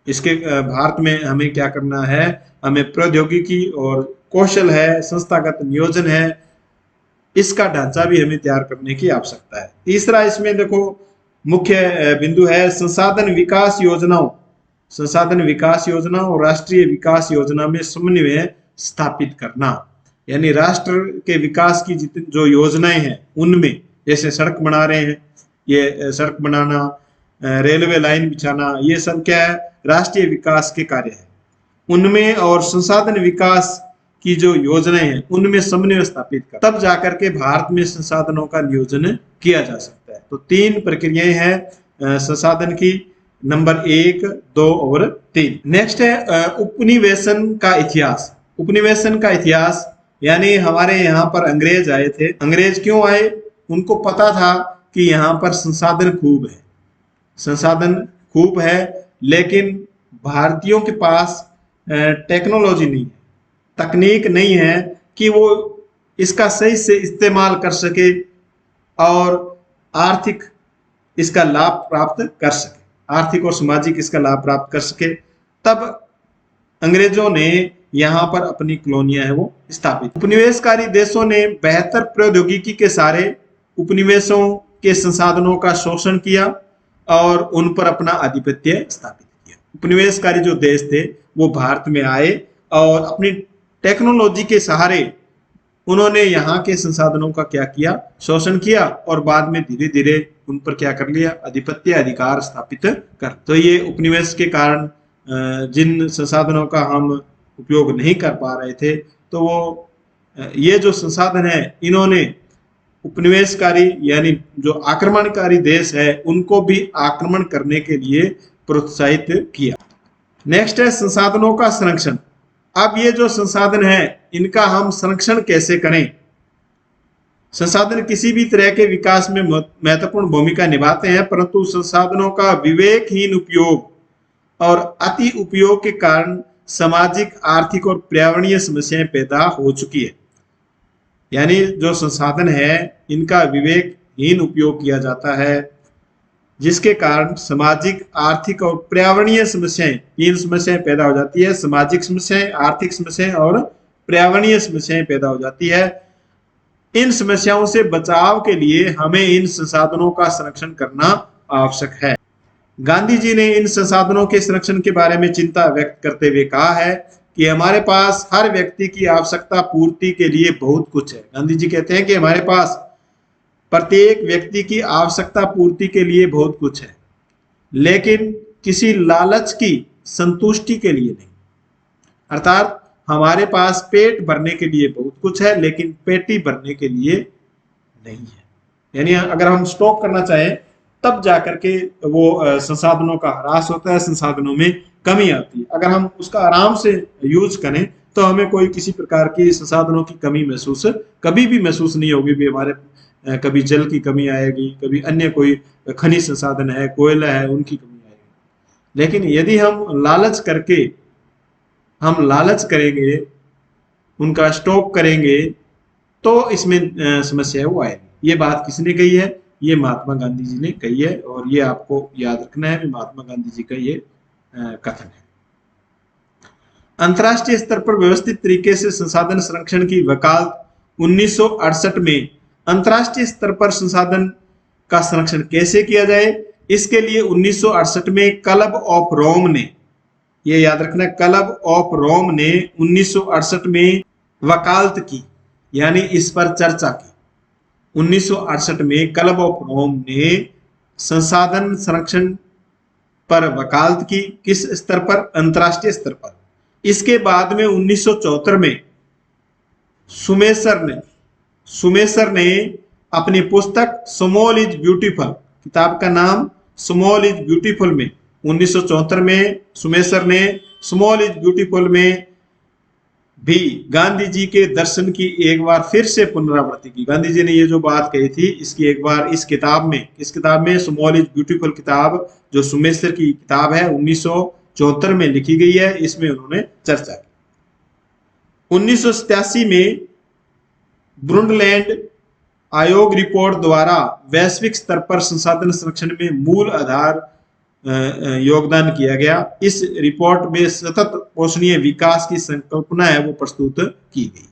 इसके भारत में हमें क्या करना है? हमें प्रौद्योगिकी और कौशल है, संस्थागत नियोजन है, इसका ढांचा भी हमें तैयार करने की आवश्यकता है। तीसरा इसमें देखो मुख्य बिंदु है संसाधन विकास योजनाओं, संसाधन विकास योजना और राष्ट्रीय विकास योजना में समन्वय स्थापित करना। यानी राष्ट्र के विकास की जितनी जो योजनाएं हैं उनमें, जैसे सड़क बना रहे हैं, ये सड़क बनाना, रेलवे लाइन बिछाना, ये सब क्या है? राष्ट्रीय विकास के कार्य है। उनमें और संसाधन विकास की जो योजनाएं हैं उनमें समन्वय स्थापित कर, तब जाकर के भारत में संसाधनों का नियोजन किया जा सकता है। तो 3 प्रक्रियाएं हैं संसाधन की, नंबर 1, 2 और 3। नेक्स्ट है उपनिवेशन का इतिहास। उपनिवेशन का इतिहास यानी हमारे यहाँ पर अंग्रेज आए थे। अंग्रेज क्यों आए? उनको पता था कि यहाँ पर संसाधन खूब है, संसाधन खूब है, लेकिन भारतीयों के पास टेक्नोलॉजी नहीं है, तकनीक नहीं है कि वो इसका सही से इस्तेमाल कर सके और आर्थिक इसका लाभ प्राप्त कर सके, आर्थिक और सामाजिक इसका लाभ प्राप्त कर सके। तब अंग्रेजों ने यहाँ पर अपनी कॉलोनियां है वो स्थापित। उपनिवेशकारी देशों ने बेहतर प्रौद्योगिकी के सारे उपनिवेशों के संसाधनों का शोषण किया और उन पर अपना आधिपत्य स्थापित किया। उपनिवेशकारी जो देश थे वो भारत में आए और अपनी टेक्नोलॉजी के सहारे उन्होंने यहाँ के संसाधनों का क्या किया? शोषण किया और बाद में धीरे धीरे उन पर क्या कर लिया? आधिपत्य, अधिकार स्थापित कर। तो ये उपनिवेश के कारण जिन संसाधनों का हम उपयोग नहीं कर पा रहे थे, तो वो ये जो संसाधन है इन्होंने उपनिवेशकारी यानी जो आक्रमणकारी देश है उनको भी आक्रमण करने के लिए प्रोत्साहित किया। नेक्स्ट है संसाधनों का संरक्षण। अब ये जो संसाधन है इनका हम संरक्षण कैसे करें? संसाधन किसी भी तरह के विकास में महत्वपूर्ण भूमिका निभाते हैं, परंतु संसाधनों का विवेकहीन उपयोग और अति उपयोग के कारण सामाजिक, आर्थिक और पर्यावरणीय समस्याएं पैदा हो चुकी है। यानी जो संसाधन है इनका विवेकहीन उपयोग किया जाता है, जिसके कारण सामाजिक, आर्थिक और पर्यावरणीय समस्याएं, 3 समस्याएं पैदा हो जाती है। सामाजिक समस्याएं, आर्थिक समस्याएं और पर्यावरणीय समस्याएं पैदा हो जाती है। इन समस्याओं से बचाव के लिए हमें इन संसाधनों का संरक्षण करना आवश्यक है। गांधी जी ने इन संसाधनों के संरक्षण के बारे में चिंता व्यक्त करते हुए कहा है कि हमारे पास हर व्यक्ति की आवश्यकता पूर्ति के लिए बहुत कुछ है। गांधी जी कहते हैं कि हमारे पास प्रत्येक व्यक्ति की आवश्यकता पूर्ति के लिए बहुत कुछ है, लेकिन किसी लालच की संतुष्टि के लिए नहीं। अर्थात हमारे पास पेट भरने के लिए बहुत कुछ है, लेकिन पेटी भरने के लिए नहीं है। यानी अगर हम स्टॉक करना चाहें तब जाकर के वो संसाधनों का ह्रास होता है, संसाधनों में कमी आती है। अगर हम उसका आराम से यूज करें तो हमें कोई किसी प्रकार की संसाधनों की कमी महसूस कभी भी महसूस नहीं होगी। भी हमारे कभी जल की कमी आएगी, कभी अन्य कोई खनिज संसाधन है, कोयला है, उनकी कमी आएगी। लेकिन यदि हम लालच करेंगे, उनका स्टॉक करेंगे, तो इसमें समस्या वो आएगी। ये बात किसने कही है? ये महात्मा गांधी जी ने कही है, और ये आपको याद रखना है, महात्मा गांधी जी का ये कथन है। अंतर्राष्ट्रीय स्तर पर व्यवस्थित तरीके से संसाधन संरक्षण की वकालत 1968 में अंतर्राष्ट्रीय स्तर पर संसाधन का संरक्षण कैसे किया जाए, इसके लिए 1968 में क्लब ऑफ रोम ने, ये याद रखना, क्लब ऑफ रोम ने 1968 में वकालत की, यानी इस पर चर्चा की। 1968 में क्लब ऑफ रोम ने संसाधन संरक्षण पर वकालत की। किस स्तर पर? अंतर्राष्ट्रीय स्तर पर। इसके बाद में 1974 में सुमेसर ने अपनी पुस्तक स्मॉल इज ब्यूटीफुल, किताब का नाम स्मॉल इज ब्यूटीफुल में 1974 में सुमेसर ने स्मॉल इज ब्यूटीफुल में भी गांधी जी के दर्शन की एक बार फिर से पुनरावृत्ति की। गांधी जी ने ये जो बात कही थी, इसकी एक बार इस किताब में स्मॉल इज ब्यूटीफुल किताब, जो सुमेसर की किताब है, 1974 में लिखी गई है, इसमें उन्होंने चर्चा की। 1987 में ब्रुंडलैंड आयोग रिपोर्ट द्वारा वैश्विक स्तर पर संसाधन संरक्षण में मूल आधार योगदान किया गया। इस रिपोर्ट में सतत पोषणीय विकास की संकल्पना है वो प्रस्तुत की गई।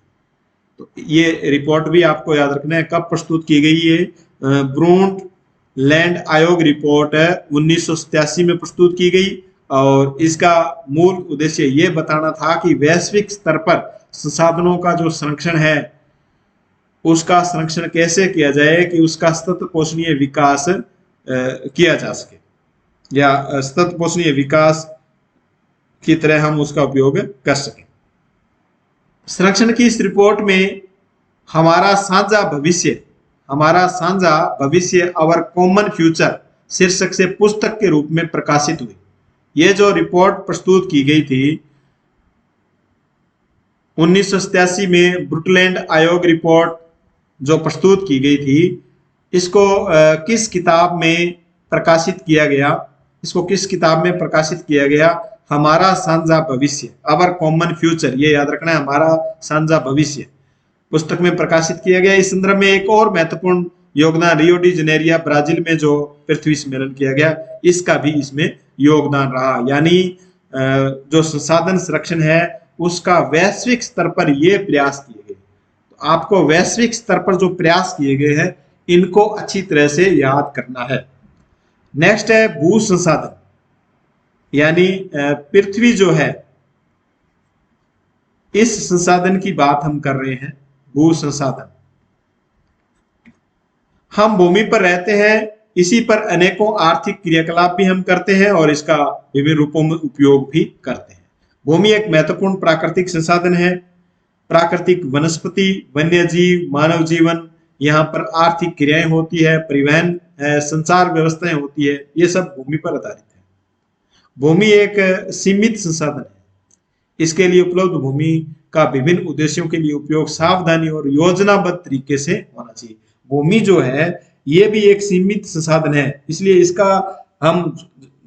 तो ये रिपोर्ट भी आपको याद रखना है, कब प्रस्तुत की गई है? ब्रुंडलैंड आयोग रिपोर्ट 1987 में प्रस्तुत की गई, और इसका मूल उद्देश्य ये बताना था कि वैश्विक स्तर पर संसाधनों का जो संरक्षण है उसका संरक्षण कैसे किया जाए कि उसका सतत पोषणीय विकास किया जा सके, या सतत पोषणीय विकास की तरह हम उसका उपयोग कर सकें। संरक्षण की इस रिपोर्ट में हमारा साझा भविष्य आवर कॉमन फ्यूचर शीर्षक से पुस्तक के रूप में प्रकाशित हुई। ये जो रिपोर्ट प्रस्तुत की गई थी 1987 में, ब्रुंडलैंड आयोग रिपोर्ट जो प्रस्तुत की गई थी, इसको किस किताब में प्रकाशित किया गया? हमारा साझा भविष्य, आवर कॉमन फ्यूचर, ये याद रखना है, हमारा साझा भविष्य पुस्तक में प्रकाशित किया गया। इस संदर्भ में एक और महत्वपूर्ण योगदान रियो डी जनेरिया ब्राजील में जो पृथ्वी सम्मेलन किया गया, इसका भी इसमें योगदान रहा। यानी जो संसाधन संरक्षण है उसका वैश्विक स्तर पर ये प्रयास किए गए। तो आपको वैश्विक स्तर पर जो प्रयास किए गए हैं इनको अच्छी तरह से याद करना है। नेक्स्ट है भू संसाधन, यानी पृथ्वी जो है, इस संसाधन की बात हम कर रहे हैं, भू संसाधन। हम भूमि पर रहते हैं, इसी पर अनेकों आर्थिक क्रियाकलाप भी हम करते हैं और इसका विभिन्न रूपों में उपयोग भी करते हैं। भूमि एक महत्वपूर्ण प्राकृतिक संसाधन है। प्राकृतिक वनस्पति, वन्य जीव, मानव जीवन, यहाँ पर आर्थिक क्रियाएं होती है, परिवहन है, संचार व्यवस्थाएं होती है, ये सब भूमि पर आधारित है। भूमि एक सीमित संसाधन है। इसके लिए उपलब्ध भूमि का विभिन्न उद्देश्यों के लिए उपयोग सावधानी और योजनाबद्ध तरीके से होना चाहिए। भूमि जो है ये भी एक सीमित संसाधन है, इसलिए इसका हम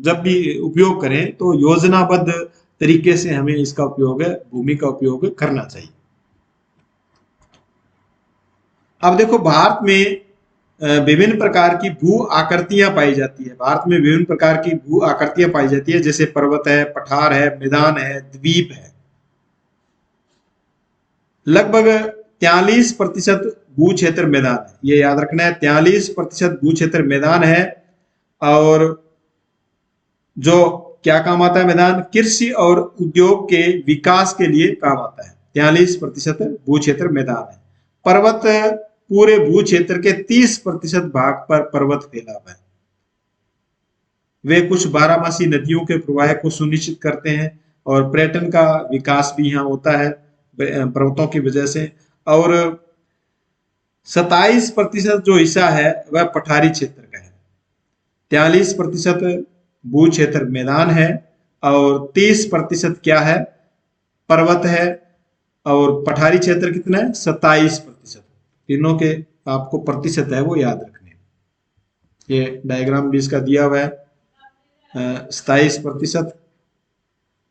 जब भी उपयोग करें तो योजनाबद्ध तरीके से हमें इसका उपयोग, भूमि का उपयोग करना चाहिए। अब देखो, भारत में विभिन्न प्रकार की भू आकृतियां पाई जाती है। भारत में विभिन्न प्रकार की भू आकृतियां पाई जाती है, जैसे पर्वत है, पठार है, मैदान है, द्वीप है। लगभग 43% भू क्षेत्र मैदान है, ये याद रखना है, 43% भू क्षेत्र मैदान है। और जो क्या काम आता है मैदान? कृषि और उद्योग के विकास के लिए काम आता है। 43% भू क्षेत्र मैदान है। पर्वत पूरे भू क्षेत्र के 30% भाग पर पर्वत फैला हुआ है। वे कुछ बारहमासी नदियों के प्रवाह को सुनिश्चित करते हैं और पर्यटन का विकास भी यहाँ होता है पर्वतों की वजह से। और 27% जो हिस्सा है वह पठारी क्षेत्र का है। 43% भू क्षेत्र मैदान है और 30% क्या है? पर्वत है। और पठारी क्षेत्र कितना है? 27%। तीनों के आपको प्रतिशत है वो याद रखने। ये डायग्राम भी इसका दिया हुआ है। 27%,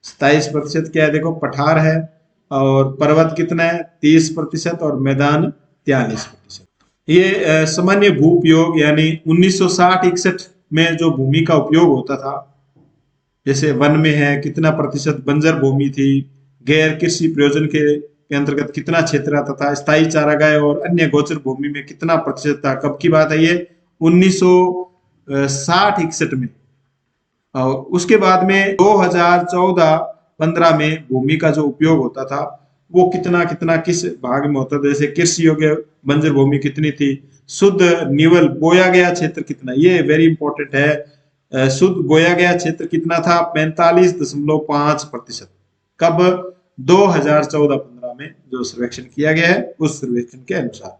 27% क्या है? देखो पठार है। और पर्वत कितना है? 30% और मैदान 43%। ये सामान्य भू उपयोग यानी 1960-61 में जो भूमि का उपयोग होता था, जैसे वन में है कितना प्रतिशत बंजर भूमि थी, गैर कृषि प्रयोजन के अंतर्गत कितना क्षेत्र आता था, स्थायी चारागाह और अन्य गोचर भूमि में कितना प्रतिशत था। कब की बात है ये? 1960-61 में। और उसके बाद में 2014-15 में भूमि का जो उपयोग होता था वो कितना कितना किस भाग में होता था। जैसे कृषि योग्य बंजर भूमि कितनी थी, शुद्ध निवल बोया गया क्षेत्र कितना, ये वेरी इंपॉर्टेंट है। शुद्ध बोया गया क्षेत्र कितना था? 45.5%। कब? 2014-15 में जो सर्वेक्षण किया गया है उस सर्वेक्षण के अनुसार।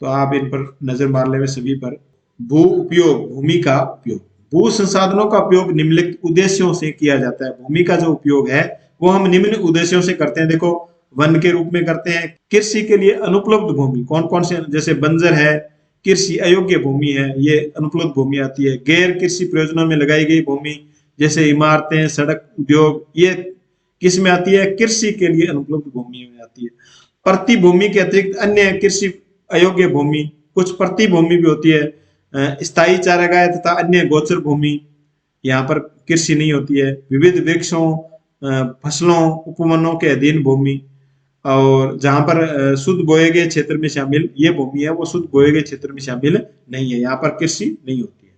तो आप इन पर नजर मार ले सभी पर। भू उपयोग, भूमि का उपयोग। भू संसाधनों का उपयोग निम्नलिखित उद्देश्यों से किया जाता है। भूमि का जो उपयोग है वो हम निम्न उद्देश्यों से करते हैं। देखो, वन के रूप में करते हैं, कृषि के लिए अनुपलब्ध भूमि कौन कौन से, जैसे बंजर है, कृषि अयोग्य भूमि है, ये अनुपलब्ध भूमि आती है। गैर कृषि प्रयोजनों में लगाई गई भूमि जैसे इमारतें, सड़क, उद्योग, ये किस में आती है? कृषि के लिए अनुपलब्ध भूमि में आती है। प्रति भूमि के अतिरिक्त अन्य कृषि अयोग्य भूमि, कुछ प्रति भूमि भी होती है। स्थायी चारागाह तथा अन्य गोचर भूमि, यहाँ पर कृषि नहीं होती है। विविध वृक्षों, फसलों, उपवनों के अधीन भूमि, और जहां पर शुद्ध बोए गए क्षेत्र में शामिल ये भूमि है वो शुद्ध बोए गए क्षेत्र में शामिल नहीं है, यहाँ पर कृषि नहीं होती है।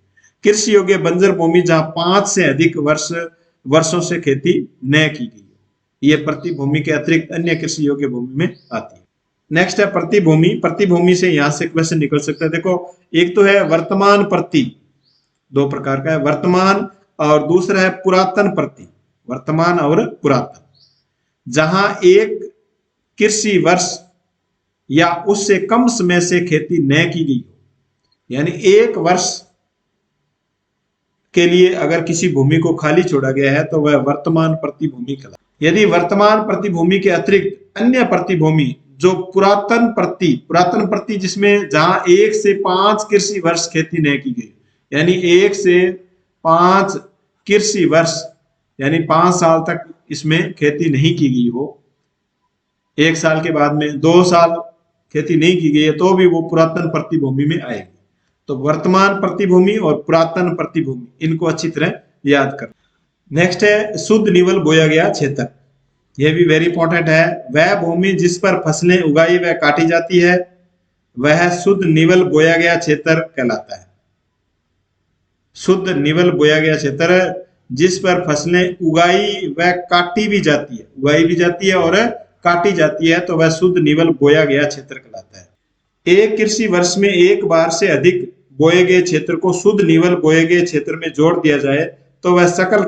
कृषि योग्य बंजर भूमि जहां 5 से अधिक वर्षों से खेती न की गई, ये प्रति भूमि के अतिरिक्त अन्य कृषि योग्य भूमि में आती है। नेक्स्ट है प्रतिभूमि। प्रतिभूमि से यहां से क्वेश्चन निकल सकता है। देखो, एक तो है वर्तमान प्रति, दो प्रकार का है, वर्तमान, और दूसरा है पुरातन प्रति, वर्तमान और पुरातन। जहां एक कृषि वर्ष या उससे कम समय से खेती न की गई हो, यानी एक वर्ष के लिए अगर किसी भूमि को खाली छोड़ा गया है तो वह वर्तमान प्रतिभूमि कहलाती है। यदि वर्तमान प्रतिभूमि के अतिरिक्त अन्य प्रतिभूमि जो पुरातन प्रति जिसमें जहां 1 से 5 कृषि वर्ष खेती न की गई, यानी 1 से 5 कृषि वर्ष यानी 5 साल तक इसमें खेती नहीं की गई हो, 1 साल के बाद में 2 साल खेती नहीं की गई है, तो भी वो पुरातन प्रतिभूमि में आएगी। तो वर्तमान प्रतिभूमि और पुरातन प्रतिभूमि, इनको अच्छी तरह याद कर। नेक्स्ट है शुद्ध निवल बोया गया क्षेत्र। यह भी वेरी इंपॉर्टेंट है। वह भूमि जिस पर फसलें उगाई व काटी जाती है वह शुद्ध निवल बोया गया क्षेत्र कहलाता है। शुद्ध निवल बोया गया क्षेत्र जिस पर फसलें उगाई व काटी भी जाती है, उगाई भी जाती है और काटी जाती है, तो वह शुद्ध निवल बोया गया क्षेत्र कहलाता है। एक कृषि वर्ष में एक बार से अधिक बोए गए क्षेत्र को शुद्ध निवल बोए गए क्षेत्र में जोड़ दिया जाए तो वह सकल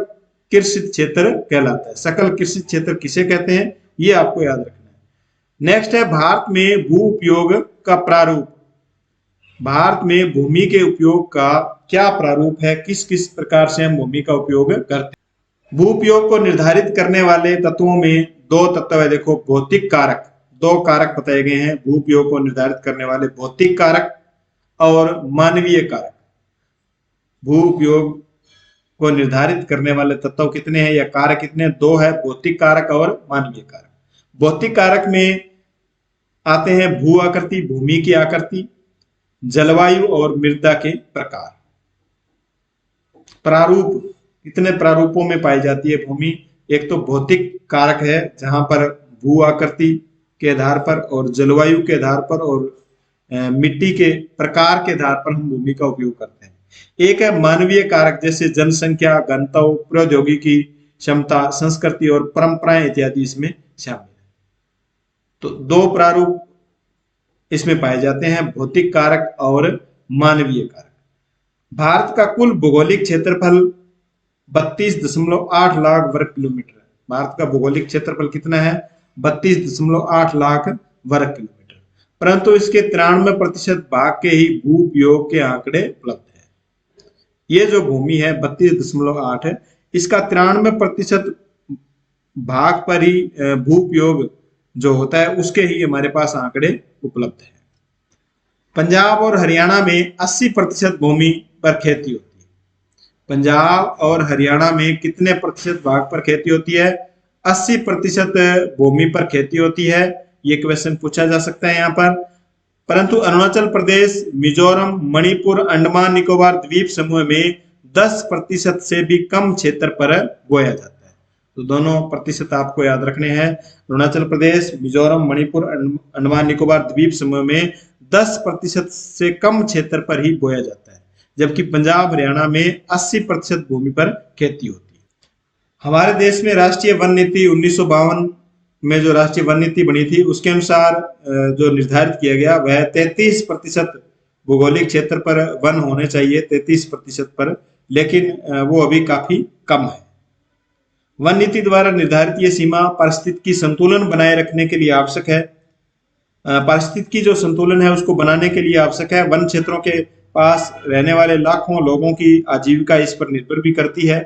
कृषि क्षेत्र कहलाता है। सकल कृषि क्षेत्र किसे कहते हैं, ये आपको याद रखना है। नेक्स्ट है भारत में भू उपयोग का प्रारूप। भारत में भूमि के उपयोग का क्या प्रारूप है, किस किस प्रकार से हम भूमि का उपयोग करते हैं। भू उपयोग को निर्धारित करने वाले तत्वों में 2 तत्व है। देखो, भौतिक कारक, 2 कारक बताए गए हैं भू उपयोग को निर्धारित करने वाले, भौतिक कारक और मानवीय कारक। भू उपयोग को निर्धारित करने वाले तत्व कितने हैं या कारक कितने? 2 है, भौतिक कारक और मानवीय कारक। भौतिक कारक में आते हैं भू आकृति, भूमि की आकृति, जलवायु और मृदा के प्रकार। प्रारूप, कितने प्रारूपों में पाई जाती है भूमि? एक तो भौतिक कारक है जहां पर भू आकृति के आधार पर और जलवायु के आधार पर और मिट्टी के प्रकार के आधार पर हम भूमि का उपयोग करते हैं। एक है मानवीय कारक, जैसे जनसंख्या, घनत्व, प्रौद्योगिकी क्षमता, संस्कृति और परंपराएं इत्यादि इसमें शामिल है। तो दो प्रारूप इसमें पाए जाते हैं, भौतिक कारक और मानवीय कारक। भारत का कुल भौगोलिक क्षेत्रफल 32.8 लाख वर्ग किलोमीटर है। भारत का भौगोलिक क्षेत्रफल कितना है? 32.8 लाख वर्ग किलोमीटर। परंतु इसके 93% भाग के ही भू उपयोग के आंकड़े उपलब्ध है। ये जो भूमि है 32.8 है, इसका 93% भाग पर ही भू उपयोग जो होता है उसके ही हमारे पास आंकड़े उपलब्ध है। पंजाब और हरियाणा में 80% भूमि पर खेती होती है। पंजाब और हरियाणा में कितने प्रतिशत भाग पर खेती होती है? 80% भूमि पर खेती होती है। ये क्वेश्चन पूछा जा सकता है यहाँ पर। परंतु अरुणाचल प्रदेश, मिजोरम, मणिपुर, अंडमान निकोबार द्वीप समूह में 10% से भी कम क्षेत्र पर बोया जाता है। तो दोनों प्रतिशत आपको याद रखने हैं। अरुणाचल प्रदेश, मिजोरम, मणिपुर, अंडमान निकोबार द्वीप समूह में 10% से कम क्षेत्र पर ही बोया जाता है, जबकि पंजाब हरियाणा में 80% भूमि पर खेती होती है। हमारे देश में राष्ट्रीय वन नीति 1952 में जो राष्ट्रीय वन नीति बनी थी उसके अनुसार जो निर्धारित किया गया वह 33% भौगोलिक क्षेत्र पर वन होने चाहिए, 33% पर, लेकिन वो अभी काफी कम है। वन नीति द्वारा निर्धारित ये सीमा पारिस्थितिकी संतुलन बनाए रखने के लिए आवश्यक है। पारिस्थितिकी जो संतुलन है उसको बनाने के लिए आवश्यक है। वन क्षेत्रों के पास रहने वाले लाखों लोगों की आजीविका इस पर निर्भर भी करती है।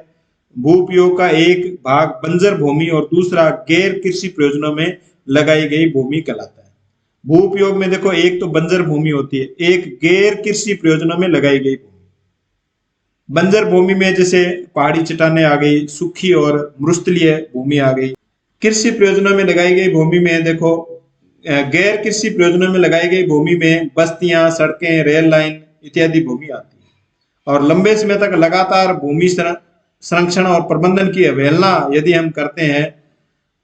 भू उपयोग का एक भाग बंजर भूमि और दूसरा गैर कृषि प्रयोजनों में लगाई गई भूमि कहलाता है। भू उपयोग में देखो, एक तो बंजर भूमि होती है, एक गैर कृषि प्रयोजनों में लगाई गई भूमि। बंजर भूमि में जैसे पहाड़ी चट्टानें आ गई, सूखी और मृस्थलीय भूमि आ गई। कृषि प्रयोजनों में लगाई गई भूमि में देखो, गैर कृषि प्रयोजनों में लगाई गई भूमि में बस्तियां, सड़कें, रेल लाइन इत्यादि भूमि आती है। और लंबे समय तक लगातार भूमि संरक्षण और प्रबंधन की अवहेलना यदि हम करते हैं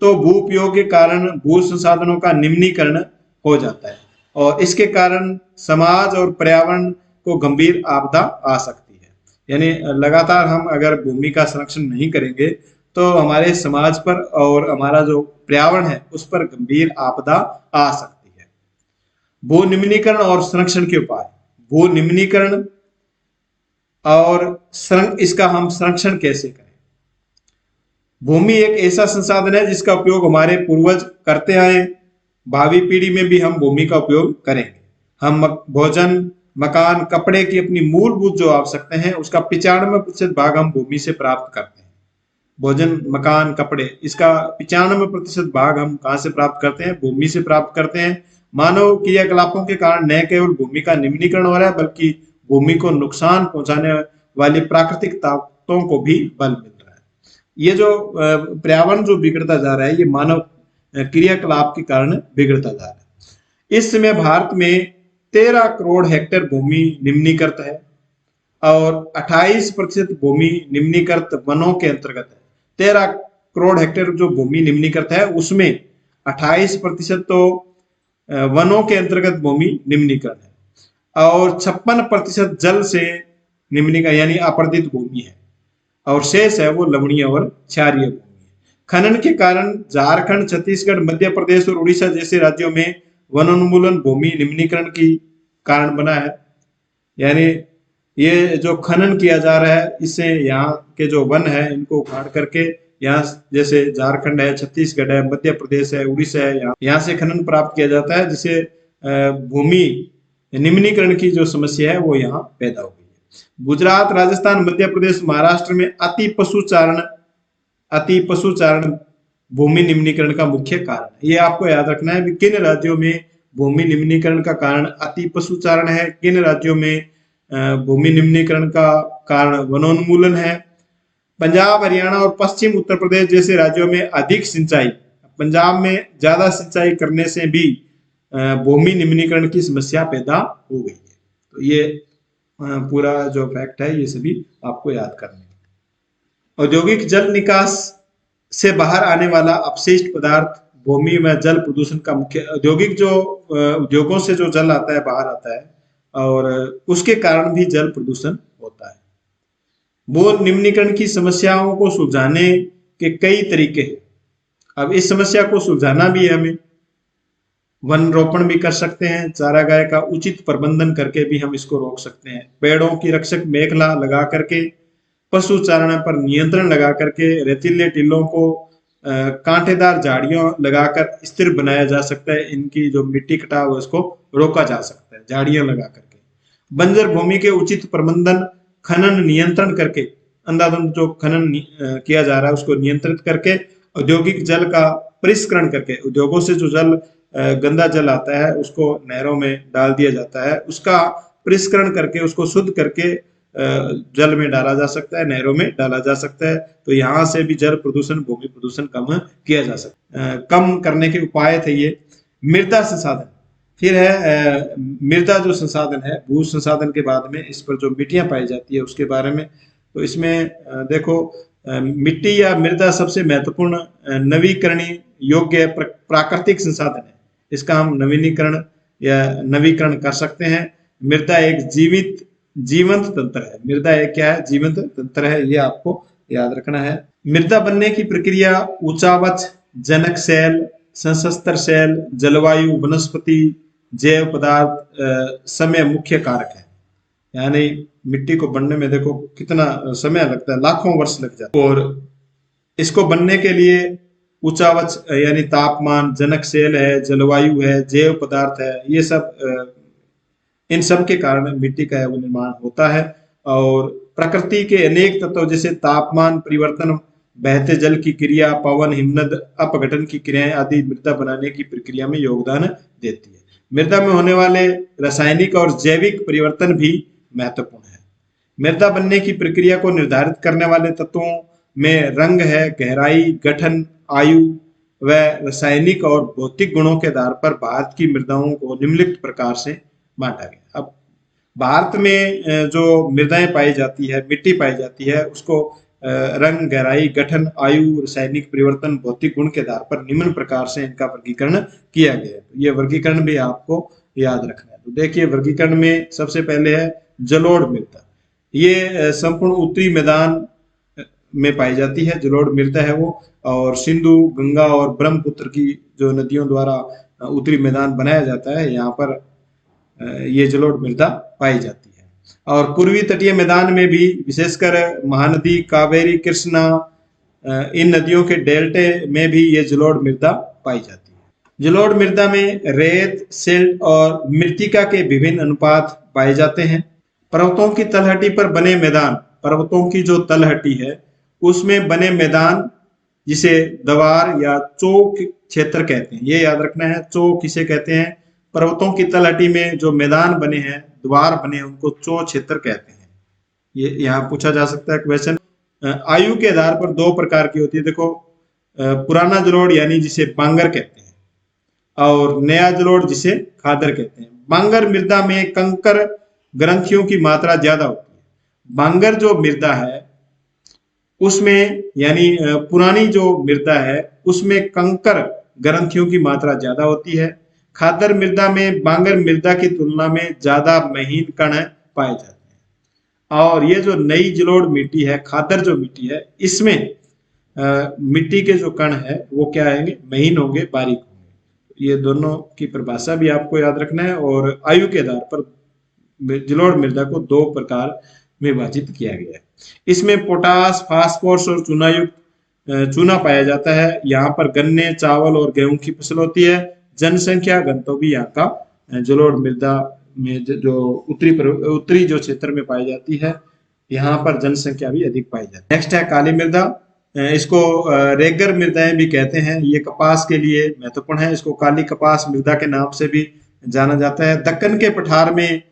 तो भू उपयोग के कारण भू संसाधनों का निम्नीकरण हो जाता है और इसके कारण समाज और पर्यावरण को गंभीर आपदा आ सकती है। यानी लगातार हम अगर भूमि का संरक्षण नहीं करेंगे तो हमारे समाज पर और हमारा जो पर्यावरण है उस पर गंभीर आपदा आ सकती है। भू निम्नीकरण और संरक्षण के उपाय। भू निम्नीकरण और इसका हम संरक्षण कैसे करें? भूमि एक ऐसा संसाधन है जिसका उपयोग हमारे पूर्वज करते आए, भावी पीढ़ी में भी हम भूमि का उपयोग करेंगे। हम भोजन, मकान, कपड़े की अपनी मूलभूत जो आवश्यकताएं हैं उसका 95% भाग हम भूमि से प्राप्त करते हैं। भोजन, मकान, कपड़े, इसका 95% भाग हम कहाँ से प्राप्त करते हैं? भूमि से प्राप्त करते हैं। मानव क्रियाकलापों के कारण न केवल भूमि का निम्नीकरण हो रहा है बल्कि भूमि को नुकसान पहुंचाने वाली प्राकृतिक ताकतों को भी बल मिल रहा है। ये जो पर्यावरण जो बिगड़ता जा रहा है ये मानव क्रियाकलाप के कारण बिगड़ता जा रहा है। इस समय भारत में 13 करोड़ हेक्टेयर भूमि निम्नीकृत है और 28% भूमि निम्नीकृत वनों के अंतर्गत है। 13 करोड़ हेक्टेयर जो भूमि निम्नीकृत है उसमें 28% तो वनों के अंतर्गत भूमि निम्नीकृत है और 56% जल से निम्नीकृत यानी अपरदित भूमि है और शेष है वो लवणीय और क्षारीय भूमि है। खनन के कारण झारखंड, छत्तीसगढ़, मध्य प्रदेश और उड़ीसा जैसे राज्यों में वनोन्मूलन भूमि निम्नीकरण की कारण बना है। यानी ये जो खनन किया जा रहा है इससे यहाँ के जो वन है इनको उखाड़ करके यहाँ जैसे झारखंड है, छत्तीसगढ़ है, मध्य प्रदेश है, उड़ीसा है, यहाँ से खनन प्राप्त किया जाता है जिससे भूमि निम्नीकरण की जो समस्या है वो यहाँ पैदा हो गई है। गुजरात, राजस्थान, मध्य प्रदेश, महाराष्ट्र में अति पशुचारण भूमि निम्नीकरण का मुख्य कारण है। ये आपको याद रखना है कि किन राज्यों में भूमि निम्नीकरण का कारण अति पशुचारण है, किन राज्यों में भूमि निम्नीकरण का कारण वनोन्मूलन है। पंजाब, हरियाणा और पश्चिम उत्तर प्रदेश जैसे राज्यों में अधिक सिंचाई, पंजाब में ज्यादा सिंचाई करने से भी भूमि निम्नीकरण की समस्या पैदा हो गई है। तो ये पूरा जो फैक्ट है ये सभी आपको याद करने हैं। औद्योगिक जल निकास से बाहर आने वाला अपशिष्ट पदार्थ भूमि में जल प्रदूषण का मुख्य। औद्योगिक जो उद्योगों से जो जल आता है बाहर आता है और उसके कारण भी जल प्रदूषण होता है। वो निम्नीकरण की समस्याओं को सुलझाने के कई तरीके हैं। अब इस समस्या को सुलझाना भी है हमें, वन रोपण भी कर सकते हैं, चारागाह का उचित प्रबंधन करके भी हम इसको रोक सकते हैं, पेड़ों की रक्षक मेखला लगा करके, पशु चारण पर नियंत्रण लगा करके, रेतीले टीलों को कांटेदार झाड़ियों लगाकर स्थिर बनाया जा सकता है, इनकी जो मिट्टी कटाव है उसको रोका जा सकता है झाड़ियां लगा करके। बंजर भूमि के उचित प्रबंधन, खनन नियंत्रण करके, अंधाधुंध जो खनन किया जा रहा है उसको नियंत्रित करके, औद्योगिक जल का परिष्करण करके, उद्योगों से जो जल गंदा जल आता है उसको नहरों में डाल दिया जाता है, उसका परिष्करण करके उसको शुद्ध करके जल में डाला जा सकता है, नहरों में डाला जा सकता है। तो यहाँ से भी जल प्रदूषण, भूमि प्रदूषण कम किया जा सकता है। कम करने के उपाय थे ये। मृदा संसाधन, फिर है मृदा जो संसाधन है, भू संसाधन के बाद में इस पर जो मिट्टियां पाई जाती है उसके बारे में। तो इसमें देखो, मिट्टी या मृदा सबसे महत्वपूर्ण नवीकरणीय योग्य प्राकृतिक संसाधन है। इसका हम नवीनीकरण या नवीकरण कर सकते हैं। मृदा एक जीवंत तंत्र है। मृदा एक क्या है? जीवंत तंत्र है, ये आपको याद रखना है। मृदा बनने की प्रक्रिया ऊंचावच, जनक शैल, संसस्तर शैल, जलवायु, वनस्पति, जैव पदार्थ, समय मुख्य कारक है। यानी मिट्टी को बनने में देखो कितना समय लगता है, लाखों वर्ष लग जाते हैं। और इसको बनने के लिए ऊंचावच यानी तापमान, जनक शैल है, जलवायु है, जैव पदार्थ है, ये सब इन सब के कारण मिट्टी का निर्माण होता है। और प्रकृति के अनेक तत्व जैसे तापमान परिवर्तन, बहते जल की क्रिया, पवन, हिमनद अपघटन की क्रियाएं आदि मृदा बनाने की प्रक्रिया में योगदान देती है। मृदा में होने वाले रासायनिक और जैविक परिवर्तन भी महत्वपूर्ण है। मृदा बनने की प्रक्रिया को निर्धारित करने वाले तत्वों में रंग है, गहराई, गठन, आयु व रासायनिक और भौतिक गुणों के आधार पर भारत की मृदाओं को निम्नलिखित प्रकार से बांटा गया। अब भारत में जो मृदाएं पाई जाती है, मिट्टी पाई जाती है, उसको रंग, गहराई, गठन, आयु, रासायनिक परिवर्तन, भौतिक गुण के आधार पर निम्न प्रकार से इनका वर्गीकरण किया गया है। ये वर्गीकरण भी आपको याद रखना है। तो देखिए, वर्गीकरण में सबसे पहले है जलोढ़ मृदा। ये संपूर्ण उत्तरी मैदान में पाई जाती है, जलोढ़ मृदा है वो। और सिंधु, गंगा और ब्रह्मपुत्र की जो नदियों द्वारा उत्तरी मैदान बनाया जाता है, यहाँ पर ये जलोढ़ मृदा पाई जाती है। और पूर्वी तटीय मैदान में भी, विशेषकर महानदी, कावेरी, कृष्णा, इन नदियों के डेल्टे में भी ये जलोढ़ मृदा पाई जाती है। जलोढ़ मृदा में रेत, सिल्ट और मृत्तिका के विभिन्न अनुपात पाए जाते हैं। पर्वतों की तलहटी पर बने मैदान, पर्वतों की जो तलहटी है उसमें बने मैदान, जिसे दवार या चौक क्षेत्र कहते हैं, ये याद रखना है। चौक किसे कहते हैं? पर्वतों की तलहटी में जो मैदान बने हैं, द्वार बने हैं, उनको चौ क्षेत्र कहते हैं। ये यहाँ पूछा जा सकता है क्वेश्चन। आयु के आधार पर दो प्रकार की होती है। देखो, पुराना जलोढ़ यानी जिसे बांगर कहते हैं, और नया जलोढ़ जिसे खादर कहते हैं। बांगर मृदा में कंकर ग्रंथियों की मात्रा ज्यादा होती है। बांगर जो मृदा है उसमें, यानी पुरानी जो मृदा है उसमें कंकर ग्रंथियों की मात्रा ज्यादा होती है। खादर मृदा में बांगर मृदा की तुलना में ज्यादा महीन कण पाए जाते हैं। और ये जो नई जलोढ़ मिट्टी है, खादर जो मिट्टी है, इसमें मिट्टी के जो कण है वो क्या आएंगे? महीन होंगे, बारीक होंगे। ये दोनों की परिभाषा भी आपको याद रखना है। और आयु के आधार पर जलोढ़ मृदा को दो प्रकार में विभाजित किया गया है। इसमें पोटास, फास्फोरस और चूनायुक्त चूना पाया जाता है। यहाँ पर गन्ने, चावल और गेहूं की फसल होती है। जनसंख्या घनत्व भी यहाँ का जलोढ़ मृदा में जो उत्तरी जो क्षेत्र में पाई जाती है, यहाँ पर जनसंख्या भी अधिक पाई जाती है। नेक्स्ट है काली मृदा। इसको रेगर मृदाएं भी कहते हैं। ये कपास के लिए महत्वपूर्ण है। इसको काली कपास मृदा के नाम से भी जाना जाता है। दक्कन के पठार में,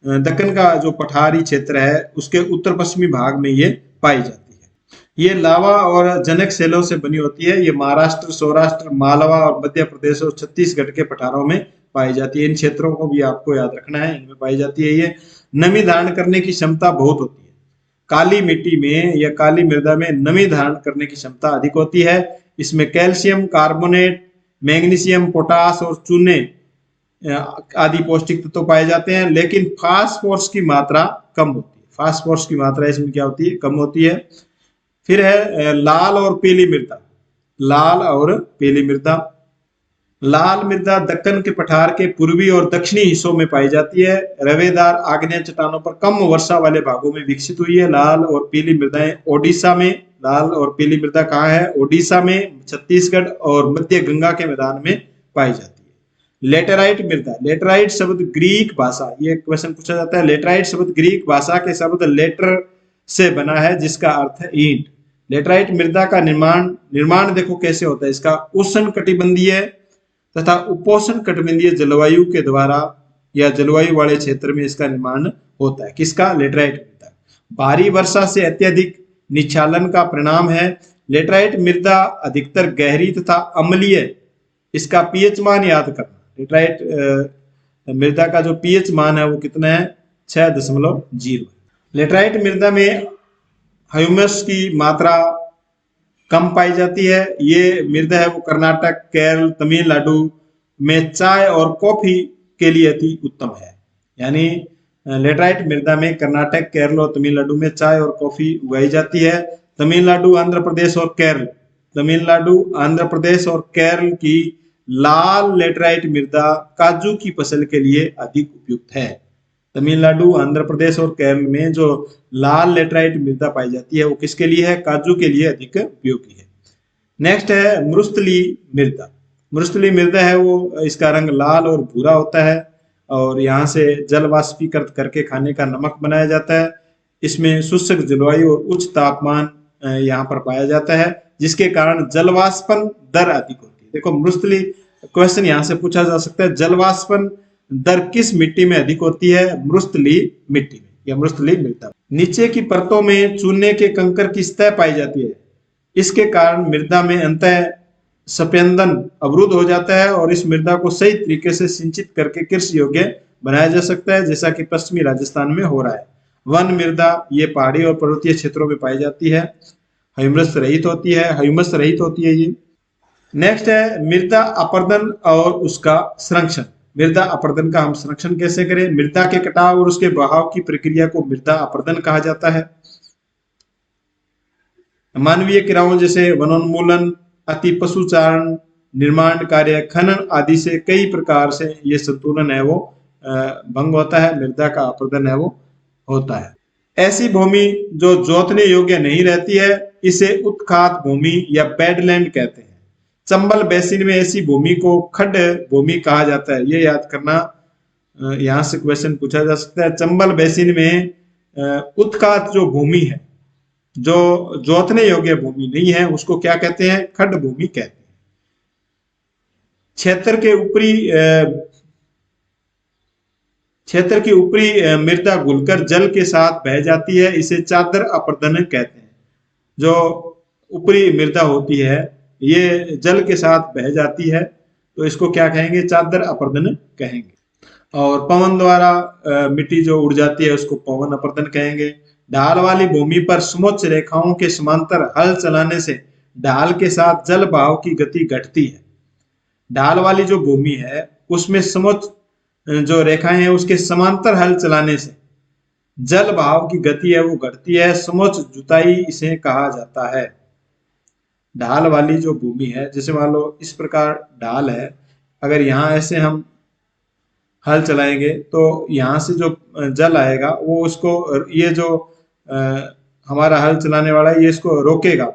दक्कन का जो पठारी क्षेत्र है उसके उत्तर पश्चिमी भाग में ये पाई जाती है। ये लावा और जनक शैलों से बनी होती है। ये महाराष्ट्र, सौराष्ट्र, मालवा और मध्य प्रदेश और छत्तीसगढ़ के पठारों में पाई जाती है। इन क्षेत्रों को भी आपको याद रखना है, इनमें पाई जाती है। ये नमी धारण करने की क्षमता बहुत होती है। काली मिट्टी में या काली मृदा में नमी धारण करने की क्षमता अधिक होती है। इसमें कैल्शियम कार्बोनेट, मैग्नीशियम, पोटास और चूने आदि पौष्टिक तत्व पाए जाते हैं, लेकिन फास्फोरस की मात्रा कम होती है। फास्फोरस की मात्रा इसमें क्या होती है, कम होती है। फिर है लाल और पीली मृदा। लाल और पीली मृदा। लाल मृदा दक्कन के पठार के पूर्वी और दक्षिणी हिस्सों में पाई जाती है। रवेदार आग्नेय चट्टानों पर कम वर्षा वाले भागों में विकसित हुई है। लाल और पीली मृदाएं ओडिशा में, लाल और पीली मृदा कहाँ है, ओडिशा में, छत्तीसगढ़ और मध्य गंगा के मैदान में पाई जाती है। लेटेराइट मृदा। लेटेराइट शब्द ग्रीक भाषा, ये क्वेश्चन पूछा जाता है, लेटेराइट शब्द ग्रीक भाषा के शब्द लेटर से बना है जिसका अर्थ है ईंट। लेटेराइट मृदा का निर्माण देखो कैसे होता है, इसका उष्ण कटिबंधीय तथा उपोष्ण कटिबंधीय जलवायु के द्वारा या जलवायु वाले क्षेत्र में इसका निर्माण होता है। किसका, लेटेराइट मृदा। भारी वर्षा से अत्यधिक निक्षालन का परिणाम है। लेटेराइट मृदा अधिकतर गहरी तथा अम्लीय। इसका पीएच मान याद करना, लेटेराइट मृदा का जो पीएच मान है वो कितना है, 6.0। लेटेराइट मृदा में ह्यूमस की मात्रा कम पाई जाती है। ये मृदा है वो कर्नाटक, केरल, तमिलनाडु में चाय और कॉफी के लिए अति उत्तम है। यानी लेटेराइट मृदा में कर्नाटक, केरल और तमिलनाडु में चाय और कॉफी उगाई जाती है। तमिलनाडु, आंध्र प्रदेश और केरल, तमिलनाडु, आंध्र प्रदेश और केरल की लाल लेटेराइट मृदा काजू की फसल के लिए अधिक उपयुक्त है। तमिलनाडु, आंध्र प्रदेश और केरल में जो लाल लेटेराइट मृदा पाई जाती है वो किसके लिए है, काजू के लिए अधिक उपयोगी है। नेक्स्ट है मृस्थली मृदा। मृस्थली मृदा है वो, इसका रंग लाल और भूरा होता है और यहाँ से जल वाष्पीकृत करके खाने का नमक बनाया जाता है। इसमें शुष्क जलवायु और उच्च तापमान यहाँ पर पाया जाता है जिसके कारण जलवाष्पन दर अधिक होती है। देखो मृस्थली क्वेश्चन यहाँ से पूछा जा सकता है, जलवाष्पन दर किस मिट्टी में अधिक होती है, मृस्थली मिट्टी में या मृस्थली मृदा। नीचे की परतों में चूने के कंकर की सतह पाई जाती है। इसके कारण मृदा में अंतः संपीड़न अवरुद्ध हो जाता है और इस मृदा को सही तरीके से सिंचित करके कृषि योग्य बनाया जा सकता है, जैसा कि पश्चिमी राजस्थान में हो रहा है। वन मृदा ये पहाड़ी और पर्वतीय क्षेत्रों में पाई जाती है, ह्यूमस रहित होती है, ह्यूमस रहित होती है ये। नेक्स्ट है मृदा अपरदन और उसका संरक्षण। मृदा अपरदन का हम संरक्षण कैसे करें, मृदा के कटाव और उसके बहाव की प्रक्रिया को मृदा अपरदन कहा जाता है। मानवीय क्रियाओं जैसे वनोन्मूलन, अति पशुचारण, निर्माण कार्य, खनन आदि से कई प्रकार से ये संतुलन है वो भंग होता है, मृदा का अपरदन है वो होता है। ऐसी भूमि जो जोतने योग्य नहीं रहती है इसे उत्खात भूमि या बैडलैंड कहते हैं। चंबल बेसिन में ऐसी भूमि को खड्ड भूमि कहा जाता है, ये याद करना, यहाँ से क्वेश्चन पूछा जा सकता है। चंबल बेसिन में उत्खात जो भूमि है, जो जोतने योग्य भूमि नहीं है, उसको क्या कहते हैं, खड्ड भूमि कहते हैं। क्षेत्र की ऊपरी मृदा घुलकर जल के साथ बह जाती है, इसे चादर अपरदन कहते हैं। जो ऊपरी मृदा होती है ये जल के साथ बह जाती है तो इसको क्या कहेंगे, चादर अपरदन कहेंगे। और पवन द्वारा मिट्टी जो उड़ जाती है उसको पवन अपरदन कहेंगे। ढाल वाली भूमि पर समोच्च रेखाओं के समांतर हल चलाने से ढाल के साथ जल बहाव की गति घटती है। ढाल वाली जो भूमि है उसमें समोच्च जो रेखाएं हैं उसके समांतर हल चलाने से जल बहाव की गति है वो घटती है, समोच्च जुताई इसे कहा जाता है। ढाल वाली जो भूमि है, जैसे मान लो इस प्रकार ढाल है, अगर यहाँ ऐसे हम हल चलाएंगे तो यहाँ से जो जल आएगा वो उसको, ये जो हमारा हल चलाने वाला है ये इसको रोकेगा,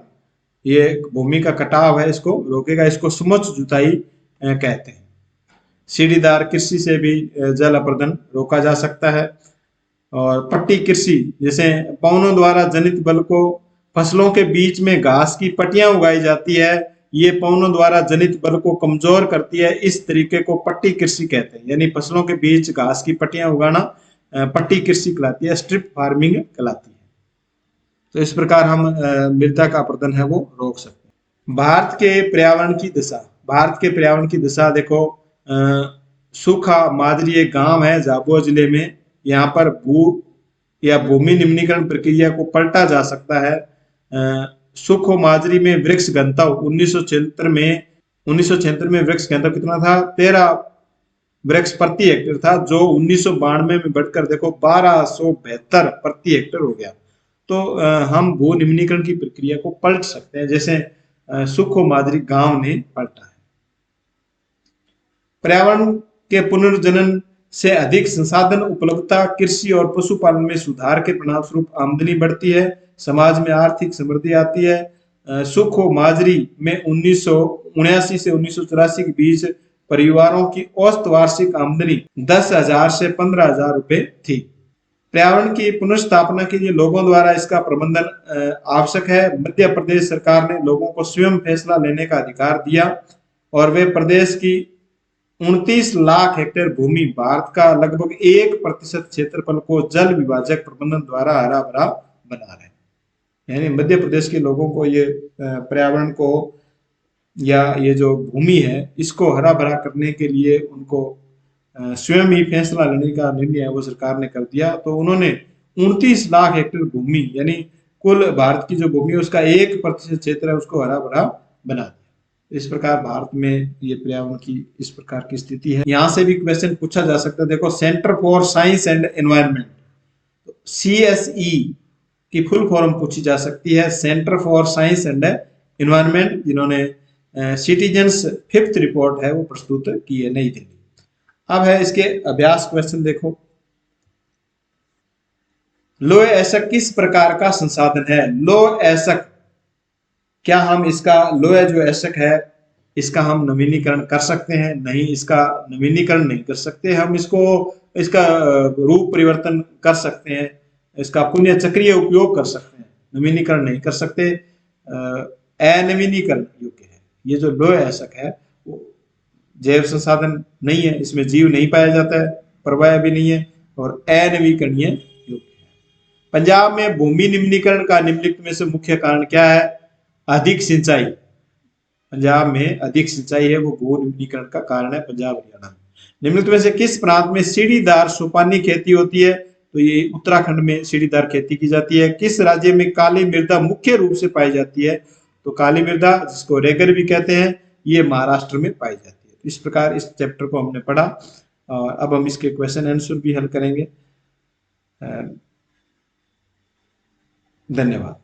ये भूमि का कटाव है इसको रोकेगा, इसको समोच्च जुताई कहते हैं। सीढ़ीदार कृषि से भी जल अपरदन रोका जा सकता है। और पट्टी कृषि, जैसे पवनों द्वारा जनित बल को फसलों के बीच में घास की पट्टियां उगाई जाती है, ये पवनों द्वारा जनित बल को कमजोर करती है, इस तरीके को पट्टी कृषि कहते हैं। यानी फसलों के बीच घास की पट्टियां उगाना पट्टी कृषि कहलाती है, स्ट्रिप फार्मिंग कहलाती है। तो इस प्रकार हम मृदा का अपरदन है वो रोक सकते हैं। भारत के पर्यावरण की दशा, भारत के पर्यावरण की दशा देखो, सूखा माजरी एक गांव है झाबुआ जिले में, यहाँ पर भूमि निम्नीकरण प्रक्रिया को पलटा जा सकता है। सुखो माजरी में वृक्ष घनत्व 1976 में वृक्ष घनत्व कितना था, वृक्ष प्रति हेक्टेयर था, जो 1992 में बढ़कर देखो 1272 प्रति हेक्टेयर हो गया। तो हम भू निम्नीकरण की प्रक्रिया को पलट सकते हैं, जैसे सुखो माजरी गांव ने पलटा है। पर्यावरण के पुनर्जनन से अधिक संसाधन उपलब्धता, कृषि और पशुपालन में सुधार के परिणाम स्वरूप आमदनी बढ़ती है, समाज में आर्थिक समृद्धि आती है। सुखो माजरी में 1979 से 1984 के बीच परिवारों की औसत वार्षिक आमदनी 10,000 से 15,000 रुपए थी। पर्यावरण की पुनर्स्थापना के लिए लोगों द्वारा इसका प्रबंधन आवश्यक है। मध्य प्रदेश सरकार ने लोगों को स्वयं फैसला लेने का अधिकार दिया और वे प्रदेश की 29 लाख हेक्टेयर भूमि, भारत का लगभग 1% क्षेत्रफल को जल विभाजक प्रबंधन द्वारा हरा भरा बना रहे हैं। यानी मध्य प्रदेश के लोगों को ये पर्यावरण को या ये जो भूमि है इसको हरा भरा करने के लिए उनको स्वयं ही फैसला लेने का निर्णय वो सरकार ने कर दिया। तो उन्होंने 29 लाख हेक्टेयर भूमि, यानी कुल भारत की जो भूमि है उसका 1% क्षेत्र है, उसको हरा भरा बना दिया। इस प्रकार भारत में ये पर्यावरण की इस प्रकार की स्थिति है। यहाँ से भी क्वेश्चन पूछा जा सकता है। देखो, centre for science and environment, CSE की फुल फॉर्म पूछी जा सकती है, centre for science and environment, जिन्होंने सिटीजन्स 5th रिपोर्ट है वो प्रस्तुत की है नई दिल्ली। अब है इसके अभ्यास क्वेश्चन। देखो, लोह एशक किस प्रकार का संसाधन है? लोह एशक, क्या हम इसका लोह जो एशक है इसका हम नवीनीकरण कर सकते हैं? नहीं, इसका नवीनीकरण नहीं कर सकते। हम इसका रूप परिवर्तन कर सकते हैं, इसका पुण्य चक्रीय उपयोग कर सकते हैं, नवीनीकरण नहीं कर सकते। अनवीनीकरण योग्य है। ये जो लोह एशक है वो जैव संसाधन नहीं है, इसमें जीव नहीं पाया जाता है, प्रवाह भी नहीं है और अनवीकरणीय योग्य है। पंजाब में भूमि निम्नीकरण का निम्नलिखित में से मुख्य कारण क्या है? अधिक सिंचाई। पंजाब में अधिक सिंचाई है वो भू निम्नीकरण का कारण है पंजाब हरियाणा में। निम्नलिखित में से किस प्रांत में सीढ़ीदार सोपानी खेती होती है? तो ये उत्तराखंड में सीढ़ीदार खेती की जाती है। किस राज्य में काली मृदा मुख्य रूप से पाई जाती है? तो काली मृदा, जिसको रेगर भी कहते हैं, ये महाराष्ट्र में पाई जाती है। इस प्रकार इस चैप्टर को हमने पढ़ा और अब हम इसके क्वेश्चन आंसर भी हल करेंगे। धन्यवाद।